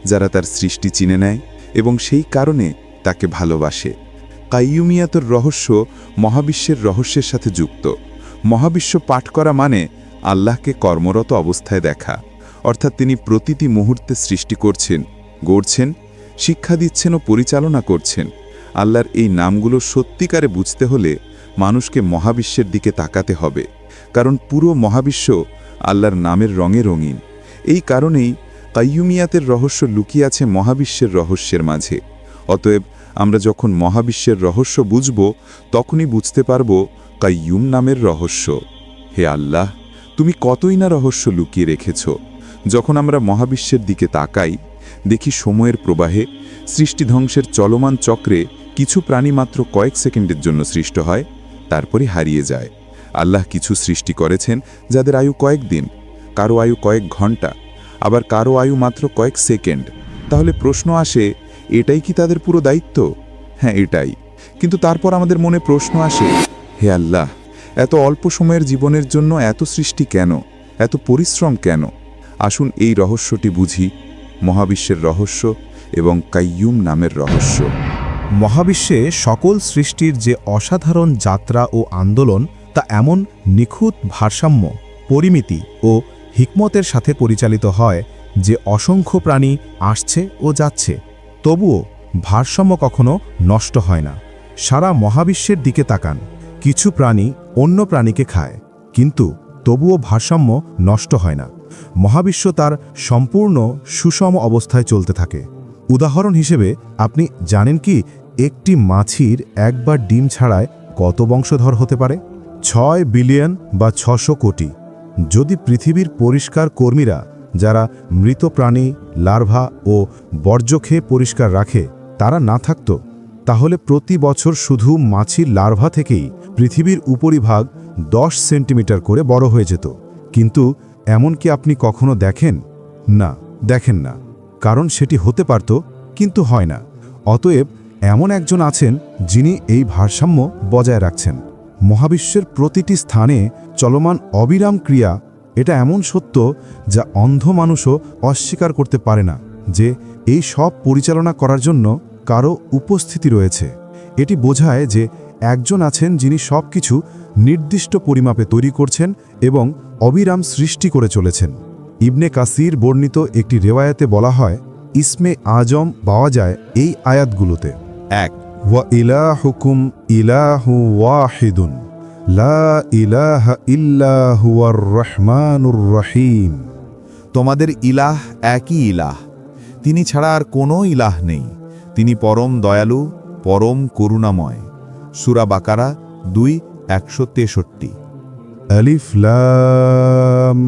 যারা তার সৃষ্টি চিনে নেয় এবং সেই কারণে তাকে ভালোবাসে। কাইয়ুমিয়াতের রহস্য মহাবিশ্বের রহস্যের সাথে যুক্ত। মহাবিশ্ব পাঠ করা মানে আল্লাহকে কর্মরত অবস্থায় দেখা, অর্থাৎ তিনি প্রতিটি মুহূর্তে সৃষ্টি করছেন, গড়ছেন, শিক্ষা দিচ্ছেন ও পরিচালনা করছেন। আল্লাহর এই নামগুলো সত্যিকারে বুঝতে হলে মানুষকে মহাবিশ্বের দিকে তাকাতে হবে, কারণ পুরো মহাবিশ্ব আল্লাহর নামের রঙে রঙিন। এই কারণেই কাইয়ুমিয়াতের রহস্য লুকিয়ে আছে মহাবিশ্বের রহস্যের মাঝে। অতএব আমরা যখন মহাবিশ্বের রহস্য বুঝব, তখনই বুঝতে পারব কাইয়ুম নামের রহস্য। হে আল্লাহ, তুমি কতই না রহস্য লুকিয়ে রেখেছ। যখন আমরা মহাবিশ্বের দিকে তাকাই, দেখি সময়ের প্রবাহে সৃষ্টি ধ্বংসের চলমান চক্রে কিছু প্রাণী মাত্র কয়েক সেকেন্ডের জন্য সৃষ্ট হয়, তারপরে হারিয়ে যায়। আল্লাহ কিছু সৃষ্টি করেছেন যাদের আয়ু কয়েকদিন, কারো আয়ু কয়েক ঘন্টা, আবার কারো আয়ু মাত্র কয়েক সেকেন্ড। তাহলে প্রশ্ন আসে, এটাই কি তাদের পুরো দায়িত্ব? হ্যাঁ, এটাই। কিন্তু তারপর আমাদের মনে প্রশ্ন আসে, হে আল্লাহ, এত অল্প সময়ের জীবনের জন্য এত সৃষ্টি কেন, এত পরিশ্রম কেন? আসুন এই রহস্যটি বুঝি, মহাবিশ্বের রহস্য এবং কাইয়ুম নামের রহস্য। মহাবিশ্বে সকল সৃষ্টির যে অসাধারণ যাত্রা ও আন্দোলন, তা এমন নিখুঁত ভারসাম্য, পরিমিতি ও হিকমতের সাথে পরিচালিত হয় যে অসংখ্য প্রাণী আসছে ও যাচ্ছে, তবুও ভারসাম্য কখনো নষ্ট হয় না। সারা মহাবিশ্বের দিকে তাকান, কিছু প্রাণী অন্য প্রাণীকে খায়, কিন্তু তবুও ভারসাম্য নষ্ট হয় না। মহাবিশ্ব তার সম্পূর্ণ সুষম অবস্থায় চলতে থাকে। উদাহরণ হিসেবে আপনি জানেন কি, একটি মাছির একবার ডিম ছাড়ায় কত বংশধর হতে পারে? 6 বিলিয়ন বা 600 কোটি। যদি পৃথিবীর পরিষ্কার কর্মীরা, যারা মৃত প্রাণী, লার্ভা ও বর্জ্য খেয়ে পরিষ্কার রাখে, তারা না থাকত, তাহলে প্রতি বছর শুধু মাছির লার্ভা থেকেই পৃথিবীর উপরিভাগ 10 সেন্টিমিটার করে বড় হয়ে যেত। কিন্তু এমন কি আপনি কখনো দেখেন? না, দেখেন না, কারণ সেটি হতে পারত, কিন্তু হয় না। অতএব এমন একজন আছেন যিনি এই ভারসাম্য বজায় রাখছেন। মহাবিশ্বের প্রতিটি স্থানে চলমান অবিরাম ক্রিয়া, এটা এমন সত্য যা অন্ধ মানুষও অস্বীকার করতে পারে না, যে এই সব পরিচালনা করার জন্য কারো উপস্থিতি রয়েছে। এটি বোঝায় যে একজন আছেন যিনি সব কিছু নির্দিষ্ট পরিমাপে তৈরি করছেন এবং অবিরাম সৃষ্টি করে চলেছেন। ইবনে কাসির বর্ণিত একটি রেওয়ায়াতে বলা হয়, ইসমে আজম পাওয়া যায় এই আয়াতগুলোতে। 1 ওয়া ইলাহুকুম ইলাহু ওয়াহিদুন লা ইলাহা ইল্লা হুয়ার রহমানুর রহিম। তোমাদের ইলাহ একই ইলাহ, তিনি ছাড়া আর কোনো ইলাহ নেই, তিনি পরম দয়ালু, পরম করুণাময়। সূরা বাকারা 2:163। আলিফ লাম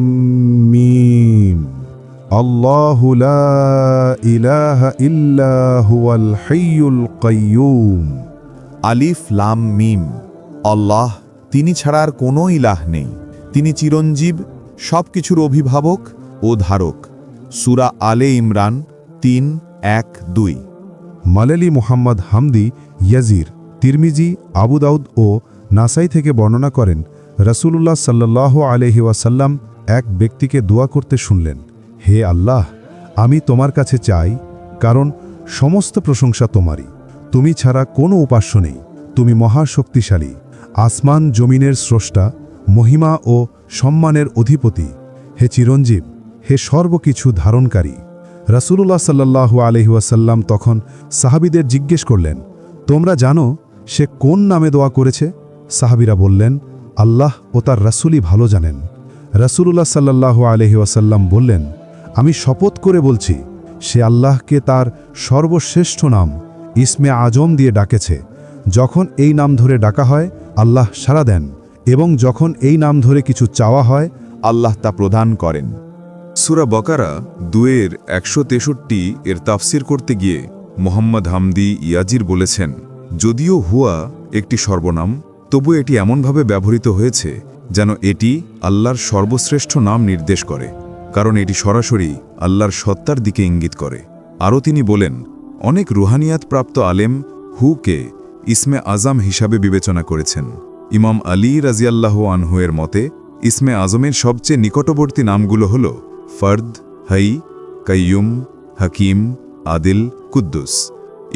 মিম। আল্লাহু লা ইলাহা ইল্লা হুয়াল হাইয়ুল কাইয়্যুম। আলিফ লাম মিম। আল্লাহ, তিনি ছাড়া আর কোনো ইলাহ নেই, তিনি চিরঞ্জীব, সব কিছুর অভিভাবক ও ধারক। সূরা আলে ইমরান 3:1-2। মালালি মুহাম্মদ হামদি ইয়াজির, তিরমিজি, আবু দাউদ ও নাসাই থেকে বর্ণনা করেন, রাসূলুল্লাহ সাল্লাল্লাহু আলাইহি ওয়াসাল্লাম এক ব্যক্তিকে দোয়া করতে শুনলেন, হে আল্লাহ, আমি তোমার কাছে চাই, কারণ সমস্ত প্রশংসা তোমারই, তুমি ছাড়া কোনো উপাস্য নেই, তুমি মহাশক্তিশালী, আসমান জমিনের স্রষ্টা, মহিমা ও সম্মানের অধিপতি, হে চিরঞ্জীব, হে সর্বকিছু ধারণকারী। রাসূলুল্লাহ সাল্লাল্লাহু আলাইহি ওয়াসাল্লাম তখন সাহাবীদের জিজ্ঞেস করলেন, তোমরা জানো সে কোন নামে দোয়া করেছে? সাহাবীরা বললেন, আল্লাহ ও তার রাসূলই ভালো জানেন। রাসূলুল্লাহ সাল্লাল্লাহু আলাইহি ওয়াসাল্লাম বললেন, আমি শপথ করে বলছি, সে আল্লাহকে তার সর্বশ্রেষ্ঠ নাম ইসমে আজম দিয়ে ডাকেছে। যখন এই নাম ধরে ডাকা হয় আল্লাহ সাড়া দেন, এবং যখন এই নাম ধরে কিছু চাওয়া হয় আল্লাহ তা প্রদান করেন। সূরা বাকারা 2:163 এর তাফসির করতে গিয়ে মোহাম্মদ হামদি ইয়াজির বলেছেন, যদিও হুয়া একটি সর্বনাম, তবু এটি এমনভাবে ব্যবহৃত হয়েছে যেন এটি আল্লাহর সর্বশ্রেষ্ঠ নাম নির্দেশ করে, কারণ এটি সরাসরি আল্লাহর সত্তার দিকে ইঙ্গিত করে। আরও তিনি বলেন, অনেক রুহানিয়াত প্রাপ্ত আলেম হুকে ইসমে আজম হিসাবে বিবেচনা করেছেন। ইমাম আলী রাজিয়াল্লাহু আনহু এর মতে ইসমে আজমের সবচেয়ে নিকটবর্তী নামগুলো হল ফর্দ, হাই, কাইয়ুম, হাকিম, আদিল, কুদ্দুস।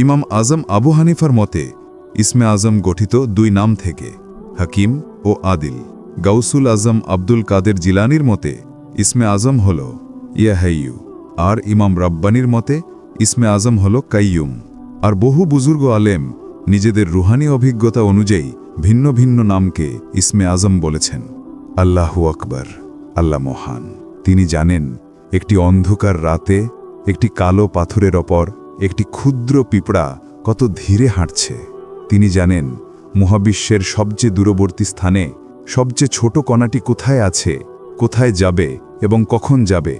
ইমাম আজম আবু হানিফার মতে ইসমে আজম গঠিত দুই নাম থেকে, হাকিম ও আদিল। গাউসুল আজম আব্দুল কাদের জিলানির মতে ইসমে আজম হল ইয়া হাইয়ু, আর ইমাম রাব্বানির মতে ইসমে আজম হল কাইয়ুম। আর বহু বুজুর্গ আলেম নিজেদের রুহানি অভিজ্ঞতা অনুযায়ী ভিন্ন ভিন্ন নামকে ইসমে আজম বলেছেন। আল্লাহু আকবার, আল্লাহ মহান। তিনি জানেন একটি অন্ধকার রাতে একটি কালো পাথরের ওপর একটি ক্ষুদ্র পিঁপড়া কত ধীরে হাঁটছে। তিনি জানেন মহাবিশ্বের সবচেয়ে দূরবর্তী স্থানে সবচেয়ে ছোট কণাটি কোথায় আছে, কোথায় যাবে এবং কখন যাবে,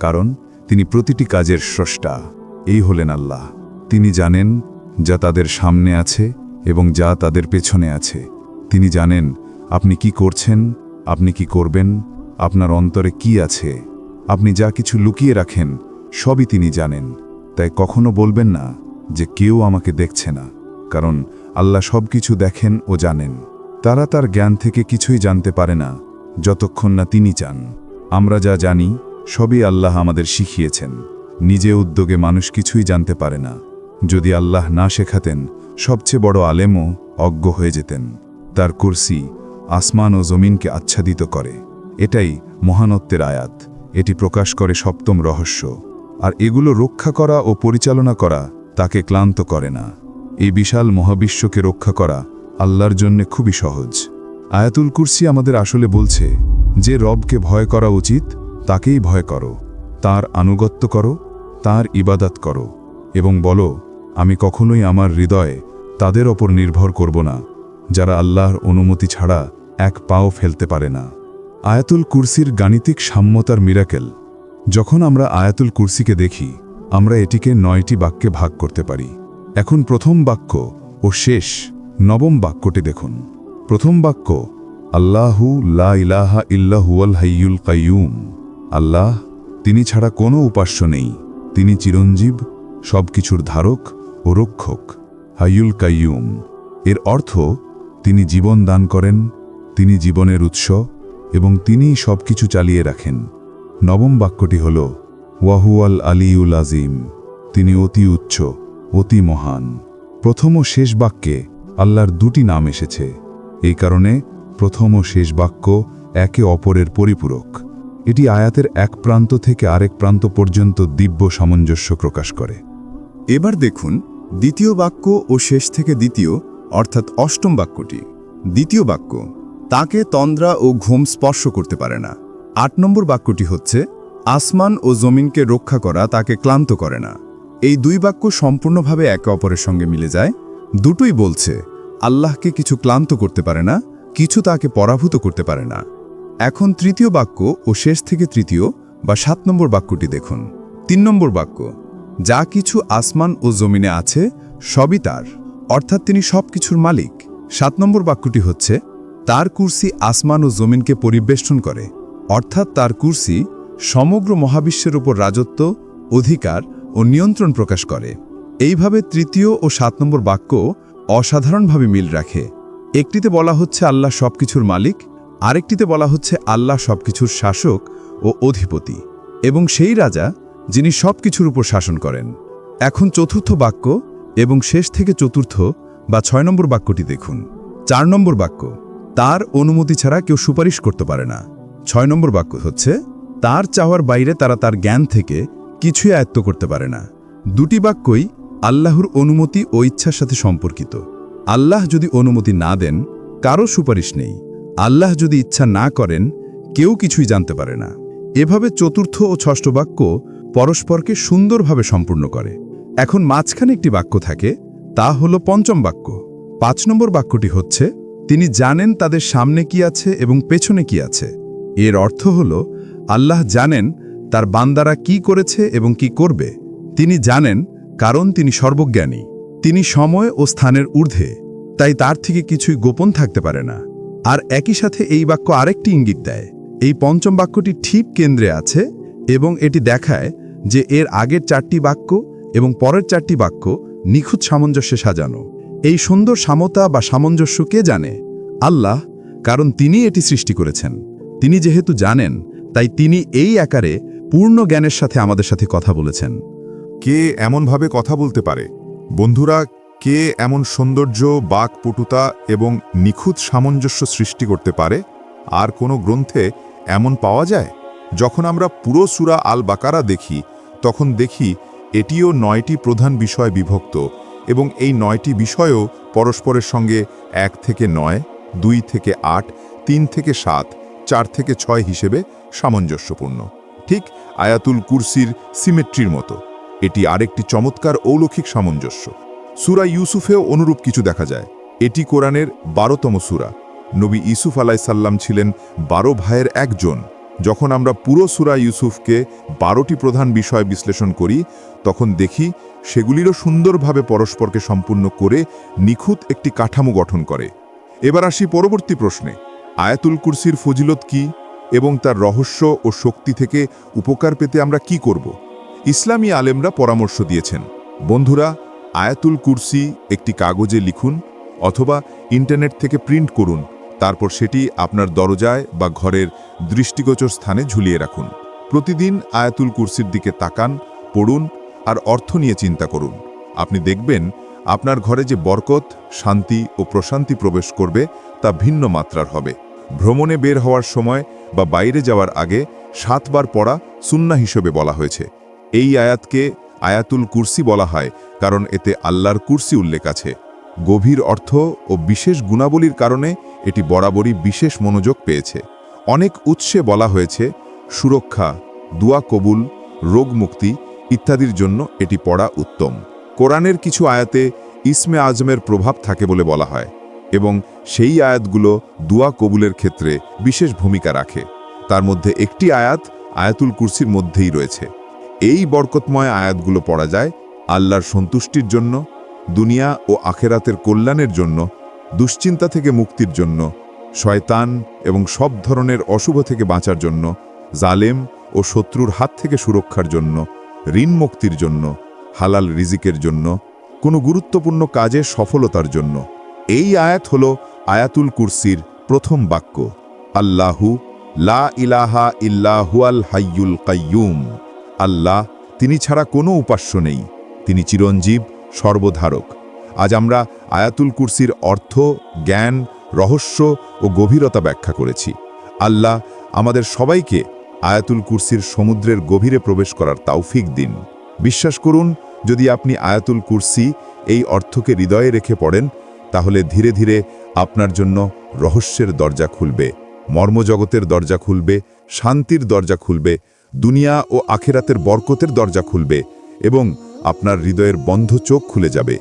কারণ তিনি প্রতিটি কাজের স্রষ্টা। এই হলেন আল্লাহ। তিনি জানেন যা তাদের সামনে আছে এবং যা তাদের পেছনে আছে। তিনি জানেন আপনি কি করছেন, আপনি কি করবেন, আপনার অন্তরে কি আছে। আপনি যা কিছু লুকিয়ে রাখেন সবই তিনি জানেন। তাই কখনো বলবেন না যে কেউ আমাকে দেখছে না, কারণ আল্লাহ সব কিছু দেখেন ও জানেন। তারা তার জ্ঞান থেকে কিছুই জানতে পারে না যতক্ষণ না তিনি চান। আমরা যা জানি সবই আল্লাহ আমাদের শিখিয়েছেন। নিজে উদ্যোগে মানুষ কিছুই জানতে পারে না। যদি আল্লাহ না শেখাতেন সবচেয়ে বড় আলেমও অজ্ঞ হয়ে যেতেন। তার কুরসি আসমান ও জমিনকে আচ্ছাদিত করে। এটাই মহানত্বের আয়াত। এটি প্রকাশ করে সপ্তম রহস্য। আর এগুলো রক্ষা করা ও পরিচালনা করা তাকে ক্লান্ত করে না। এই বিশাল মহাবিশ্বকে রক্ষা করা আল্লাহর জন্য খুবই সহজ। আয়াতুল কুরসি আমাদের আসলে বলছে যে রবকে ভয় করা উচিত তাকেই ভয় করো, তার আনুগত্য করো, তার ইবাদত করো এবং বলো, আমি কখনোই আমার হৃদয়ে তাদের ওপর নির্ভর করব না যারা আল্লাহর অনুমতি ছাড়া এক পাও ফেলতে পারে না। আয়াতুল কুরসির গাণিতিক সাম্যতার মিরাকেল। যখন আমরা আয়াতুল কুরসিকে দেখি আমরা এটিকে 9টি বাক্যে ভাগ করতে পারি। এখন প্রথম বাক্য ও শেষ নবম বাক্যটি দেখুন। প্রথম বাক্য, আল্লাহু লা ইলাহা ইল্লা হুয়াল হাইয়ুল কাইয়ুম। আল্লাহ, তিনি ছাড়া কোনো উপাস্য নেই, তিনি চিরঞ্জীব, সবকিছুর ধারক ও রক্ষক। হাইয়ুল কাইয়ুম এর অর্থ তিনি জীবন দান করেন, তিনি জীবনের উৎস এবং তিনিই সবকিছু চালিয়ে রাখেন। নবম বাক্যটি হল ওয়াহুয়াল আলিউল আজিম, তিনি অতি উচ্চ, অতি মহান। প্রথম ও শেষ বাক্যে আল্লাহর দুটি নাম এসেছে। এই কারণে প্রথম ও শেষ বাক্য একে অপরের পরিপূরক। এটি আয়াতের এক প্রান্ত থেকে আরেক প্রান্ত পর্যন্ত দিব্য সামঞ্জস্য প্রকাশ করে। এবার দেখুন দ্বিতীয় বাক্য ও শেষ থেকে দ্বিতীয় অর্থাৎ অষ্টম বাক্যটি। দ্বিতীয় বাক্য, তাকে তন্দ্রা ও ঘুম স্পর্শ করতে পারে না। 8 নম্বর বাক্যটি হচ্ছে, আসমান ও জমিনকে রক্ষা করা তাকে ক্লান্ত করে না। এই দুই বাক্য সম্পূর্ণভাবে একে অপরের সঙ্গে মিলে যায়। দুটোই বলছে আল্লাহকে কিছু ক্লান্ত করতে পারে না, কিছু তাকে পরাভূত করতে পারে না। এখন তৃতীয় বাক্য ও শেষ থেকে তৃতীয় বা 7 নম্বর বাক্যটি দেখুন। 3 নম্বর বাক্য, যা কিছু আসমান ও জমিনে আছে সবই তার, অর্থাৎ তিনি সব কিছুর মালিক। 7 নম্বর বাক্যটি হচ্ছে, তার কুরসি আসমান ও জমিনকে পরিবেষ্টন করে, অর্থাৎ তার কুরসি সমগ্র মহাবিশ্বের উপর রাজত্ব, অধিকার ও নিয়ন্ত্রণ প্রকাশ করে। এইভাবে তৃতীয় ও 7 নম্বর বাক্য অসাধারণভাবে মিল রাখে। একটিতে বলা হচ্ছে আল্লাহ সবকিছুর মালিক, আরেকটিতে বলা হচ্ছে আল্লাহ সবকিছুর শাসক ও অধিপতি এবং সেই রাজা যিনি সবকিছুর উপর শাসন করেন। এখন চতুর্থ বাক্য এবং শেষ থেকে চতুর্থ বা 6 নম্বর বাক্যটি দেখুন। 4 নম্বর বাক্য, তার অনুমতি ছাড়া কেউ সুপারিশ করতে পারে না। 6 নম্বর বাক্য হচ্ছে, তার চাওয়ার বাইরে তারা তার জ্ঞান থেকে কিছুই আয়ত্ত করতে পারে না। দুটি বাক্যই আল্লাহর অনুমতি ও ইচ্ছার সাথে সম্পর্কিত। আল্লাহ যদি অনুমতি না দেন, কারো সুপারিশ নেই। আল্লাহ যদি ইচ্ছা না করেন, কেউ কিছুই জানতে পারে না। এভাবে চতুর্থ ও ষষ্ঠ বাক্য পরস্পরকে সুন্দরভাবে সম্পূর্ণ করে। এখন মাঝখানে একটি বাক্য থাকে, তা হল পঞ্চম বাক্য। 5 নম্বর বাক্যটি হচ্ছে, তিনি জানেন তাদের সামনে কি আছে এবং পেছনে কি আছে। এর অর্থ হল আল্লাহ জানেন তার বান্দারা কি করেছে এবং কি করবে। তিনি জানেন কারণ তিনি সর্বজ্ঞানী। তিনি সময় ও স্থানের ঊর্ধ্বে, তাই তার থেকে কিছুই গোপন থাকতে পারে না। আর একই সাথে এই বাক্য আরেকটি ইঙ্গিত দেয়, এই পঞ্চম বাক্যটি ঠিক কেন্দ্রে আছে এবং এটি দেখায় যে এর আগের 4টি বাক্য এবং পরের 4টি বাক্য নিখুঁত সামঞ্জস্যে সাজানো। এই সুন্দর সমতা বা সামঞ্জস্য কে জানে? আল্লাহ, কারণ তিনি এটি সৃষ্টি করেছেন। তিনি যেহেতু জানেন, তাই তিনি এই আকারে পূর্ণ জ্ঞানের সাথে আমাদের সাথে কথা বলেছেন। কে এমনভাবে কথা বলতে পারে? বন্ধুরা, কে এমন সৌন্দর্য, বাকপটুতা এবং নিখুঁত সামঞ্জস্য সৃষ্টি করতে পারে? আর কোনো গ্রন্থে এমন পাওয়া যায়? যখন আমরা পুরো সূরা আল বাকারা দেখি, তখন দেখি এটিও 9টি প্রধান বিষয় বিভক্ত এবং এই 9টি বিষয়ও পরস্পরের সঙ্গে 1 থেকে 9, 2 থেকে 8, 3 থেকে 7, 4 থেকে 6 হিসেবে সামঞ্জস্যপূর্ণ। ঠিক আয়াতুল কুরসির সিমেট্রির মতো এটি আরেকটি চমৎকার অলৌকিক সামঞ্জস্য। সূরা ইউসুফেও অনুরূপ কিছু দেখা যায়। এটি কোরআনের 12তম সূরা। নবী ইউসুফ আলাইসাল্লাম ছিলেন 12 ভাইয়ের একজন। যখন আমরা পুরো সূরা ইউসুফকে 12টি প্রধান বিষয় বিশ্লেষণ করি, তখন দেখি সেগুলিরও সুন্দরভাবে পরস্পরকে সম্পূর্ণ করে নিখুঁত একটি কাঠামো গঠন করে। এবার আসি পরবর্তী প্রশ্নে, আয়াতুল কুরসির ফজিলত কি এবং তার রহস্য ও শক্তি থেকে উপকার পেতে আমরা কি করব? ইসলামী আলেমরা পরামর্শ দিয়েছেন, বন্ধুরা, আয়াতুল কুরসি একটি কাগজে লিখুন অথবা ইন্টারনেট থেকে প্রিন্ট করুন, তারপর সেটি আপনার দরজায় বা ঘরের দৃষ্টিগোচর স্থানে ঝুলিয়ে রাখুন। প্রতিদিন আয়াতুল কুরসির দিকে তাকান, পড়ুন আর অর্থ নিয়ে চিন্তা করুন। আপনি দেখবেন আপনার ঘরে যে বরকত, শান্তি ও প্রশান্তি প্রবেশ করবে তা ভিন্ন মাত্রার হবে। ভ্রমণে বের হওয়ার সময় বা বাইরে যাওয়ার আগে 7 বার পড়া সুন্নাহ হিসেবে বলা হয়েছে। এই আয়াতকে আয়াতুল কুরসি বলা হয় কারণ এতে আল্লাহর কুরসি উল্লেখ আছে। গভীর অর্থ ও বিশেষ গুণাবলীর কারণে এটি বরাবরই বিশেষ মনোযোগ পেয়েছে। অনেক উৎসে বলা হয়েছে সুরক্ষা, দুয়া কবুল, রোগ মুক্তি ইত্যাদির জন্য এটি পড়া উত্তম। কোরআনের কিছু আয়াতে ইসমে আজমের প্রভাব থাকে বলে বলা হয় এবং সেই আয়াতগুলো দুয়া কবুলের ক্ষেত্রে বিশেষ ভূমিকা রাখে। তার মধ্যে একটি আয়াত আয়াতুল কুরসির মধ্যেই রয়েছে। এই বরকতময় আয়াতগুলো পড়া যায় আল্লাহর সন্তুষ্টির জন্য, দুনিয়া ও আখেরাতের কল্যাণের জন্য, দুশ্চিন্তা থেকে মুক্তির জন্য, শয়তান এবং সব ধরনের অশুভ থেকে বাঁচার জন্য, জালেম ও শত্রুর হাত থেকে সুরক্ষার জন্য, ঋণ মুক্তির জন্য, হালাল রিজিকের জন্য, কোনো গুরুত্বপূর্ণ কাজে সফলতার জন্য। এই আয়াত হল আয়াতুল কুরসির প্রথম বাক্য, আল্লাহু লা ইলাহা ইল্লা হুয়াল হাইয়ুল কাইয়ুম। আল্লাহ, তিনি ছাড়া কোনো উপাস্য নেই, তিনি চিরঞ্জীব, সর্বধারক। আজ আমরা আয়াতুল কুরসির অর্থ, জ্ঞান, রহস্য ও গভীরতা ব্যাখ্যা করেছি। আল্লাহ আমাদের সবাইকে আয়াতুল কুরসির সমুদ্রের গভীরে প্রবেশ করার তৌফিক দিন। বিশ্বাস করুন, যদি আপনি আয়াতুল কুরসি এই অর্থকে হৃদয়ে রেখে পড়েন, তাহলে ধীরে ধীরে আপনার জন্য রহস্যের দরজা খুলবে, মর্মজগতের দরজা খুলবে, শান্তির দরজা খুলবে, দুনিয়া ও আখিরাতের বরকতের দরজা খুলবে এবং আপনার হৃদয়ের বন্ধ চোখ খুলে যাবে।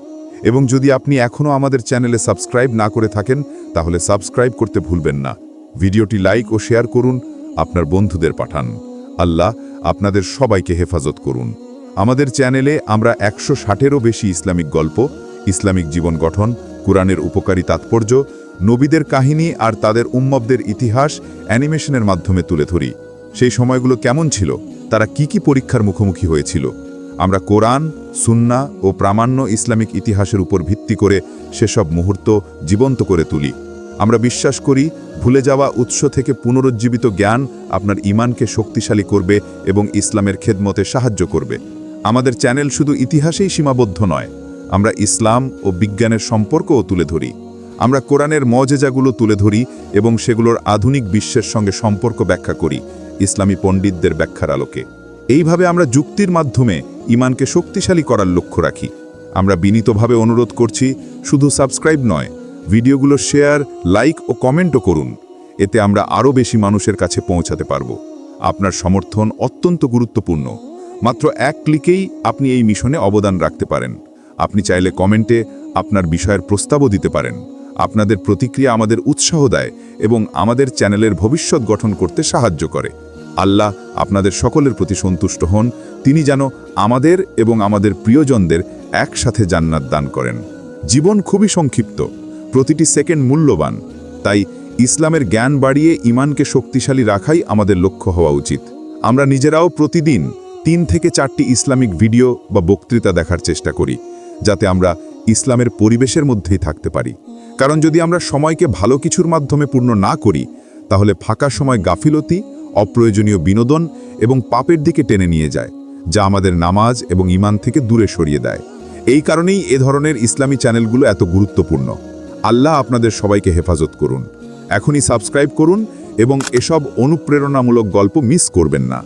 এবং যদি আপনি এখনও আমাদের চ্যানেলে সাবস্ক্রাইব না করে থাকেন, তাহলে সাবস্ক্রাইব করতে ভুলবেন না। ভিডিওটি লাইক ও শেয়ার করুন, আপনার বন্ধুদের পাঠান। আল্লাহ আপনাদের সবাইকে হেফাজত করুন। আমাদের চ্যানেলে আমরা 160-এরও বেশি ইসলামিক গল্প, ইসলামিক জীবন গঠন, কুরআনের উপকারী তাৎপর্য, নবীদের কাহিনী আর তাদের উম্মবদের ইতিহাস অ্যানিমেশনের মাধ্যমে তুলে ধরি। সেই সময়গুলো কেমন ছিল, তারা কি পরীক্ষার মুখোমুখি হয়েছিল। আমরা কোরআন, সুন্নাহ ও প্রামাণ্য ইসলামিক ইতিহাসের উপর ভিত্তি করে সেসব মুহূর্ত জীবন্ত করে তুলি। আমরা বিশ্বাস করি, ভুলে যাওয়া উৎস থেকে পুনরুজ্জীবিত জ্ঞান আপনার ঈমানকে শক্তিশালী করবে এবং ইসলামের খেদমতে সাহায্য করবে। আমাদের চ্যানেল শুধু ইতিহাসেই সীমাবদ্ধ নয়, আমরা ইসলাম ও বিজ্ঞানের সম্পর্কও তুলে ধরি। আমরা কোরআনের মজেজাগুলো তুলে ধরি এবং সেগুলোর আধুনিক বিশ্বের সঙ্গে সম্পর্ক ব্যাখ্যা করি ইসলামী পণ্ডিতদের ব্যাখ্যার আলোকে। এইভাবে আমরা যুক্তির মাধ্যমে ঈমানকে শক্তিশালী করার লক্ষ্য রাখি। আমরা বিনীতভাবে অনুরোধ করছি, শুধু সাবস্ক্রাইব নয়, ভিডিওগুলো শেয়ার, লাইক ও কমেন্টও করুন। এতে আমরা আরও বেশি মানুষের কাছে পৌঁছাতে পারব। আপনার সমর্থন অত্যন্ত গুরুত্বপূর্ণ। মাত্র এক ক্লিকেই আপনি এই মিশনে অবদান রাখতে পারেন। আপনি চাইলে কমেন্টে আপনার বিষয়ের প্রস্তাবও দিতে পারেন। আপনাদের প্রতিক্রিয়া আমাদের উৎসাহ দেয় এবং আমাদের চ্যানেলের ভবিষ্যৎ গঠন করতে সাহায্য করে। আল্লাহ আপনাদের সকলের প্রতি সন্তুষ্ট হন। তিনি যেন আমাদের এবং আমাদের প্রিয়জনদের একসাথে জান্নাত দান করেন। জীবন খুবই সংক্ষিপ্ত, প্রতিটি সেকেন্ড মূল্যবান। তাই ইসলামের জ্ঞান বাড়িয়ে ঈমানকে শক্তিশালী রাখাই আমাদের লক্ষ্য হওয়া উচিত। আমরা নিজেরাও প্রতিদিন 3 থেকে 4টি ইসলামিক ভিডিও বা বক্তৃতা দেখার চেষ্টা করি, যাতে আমরা ইসলামের পরিবেশের মধ্যেই থাকতে পারি। কারণ যদি আমরা সময়কে ভালো কিছুর মাধ্যমে পূর্ণ না করি, তাহলে ফাঁকা সময় গাফিলতি, অপ্রয়োজনীয় বিনোদন এবং পাপের দিকে টেনে নিয়ে যায়, যা আমাদের নামাজ এবং ঈমান থেকে দূরে সরিয়ে দেয়। এই কারণেই এ ধরনের ইসলামী চ্যানেলগুলো এত গুরুত্বপূর্ণ। আল্লাহ আপনাদের সবাইকে হেফাজত করুন। এখনই সাবস্ক্রাইব করুন এবং এসব অনুপ্রেরণামূলক গল্প মিস করবেন না।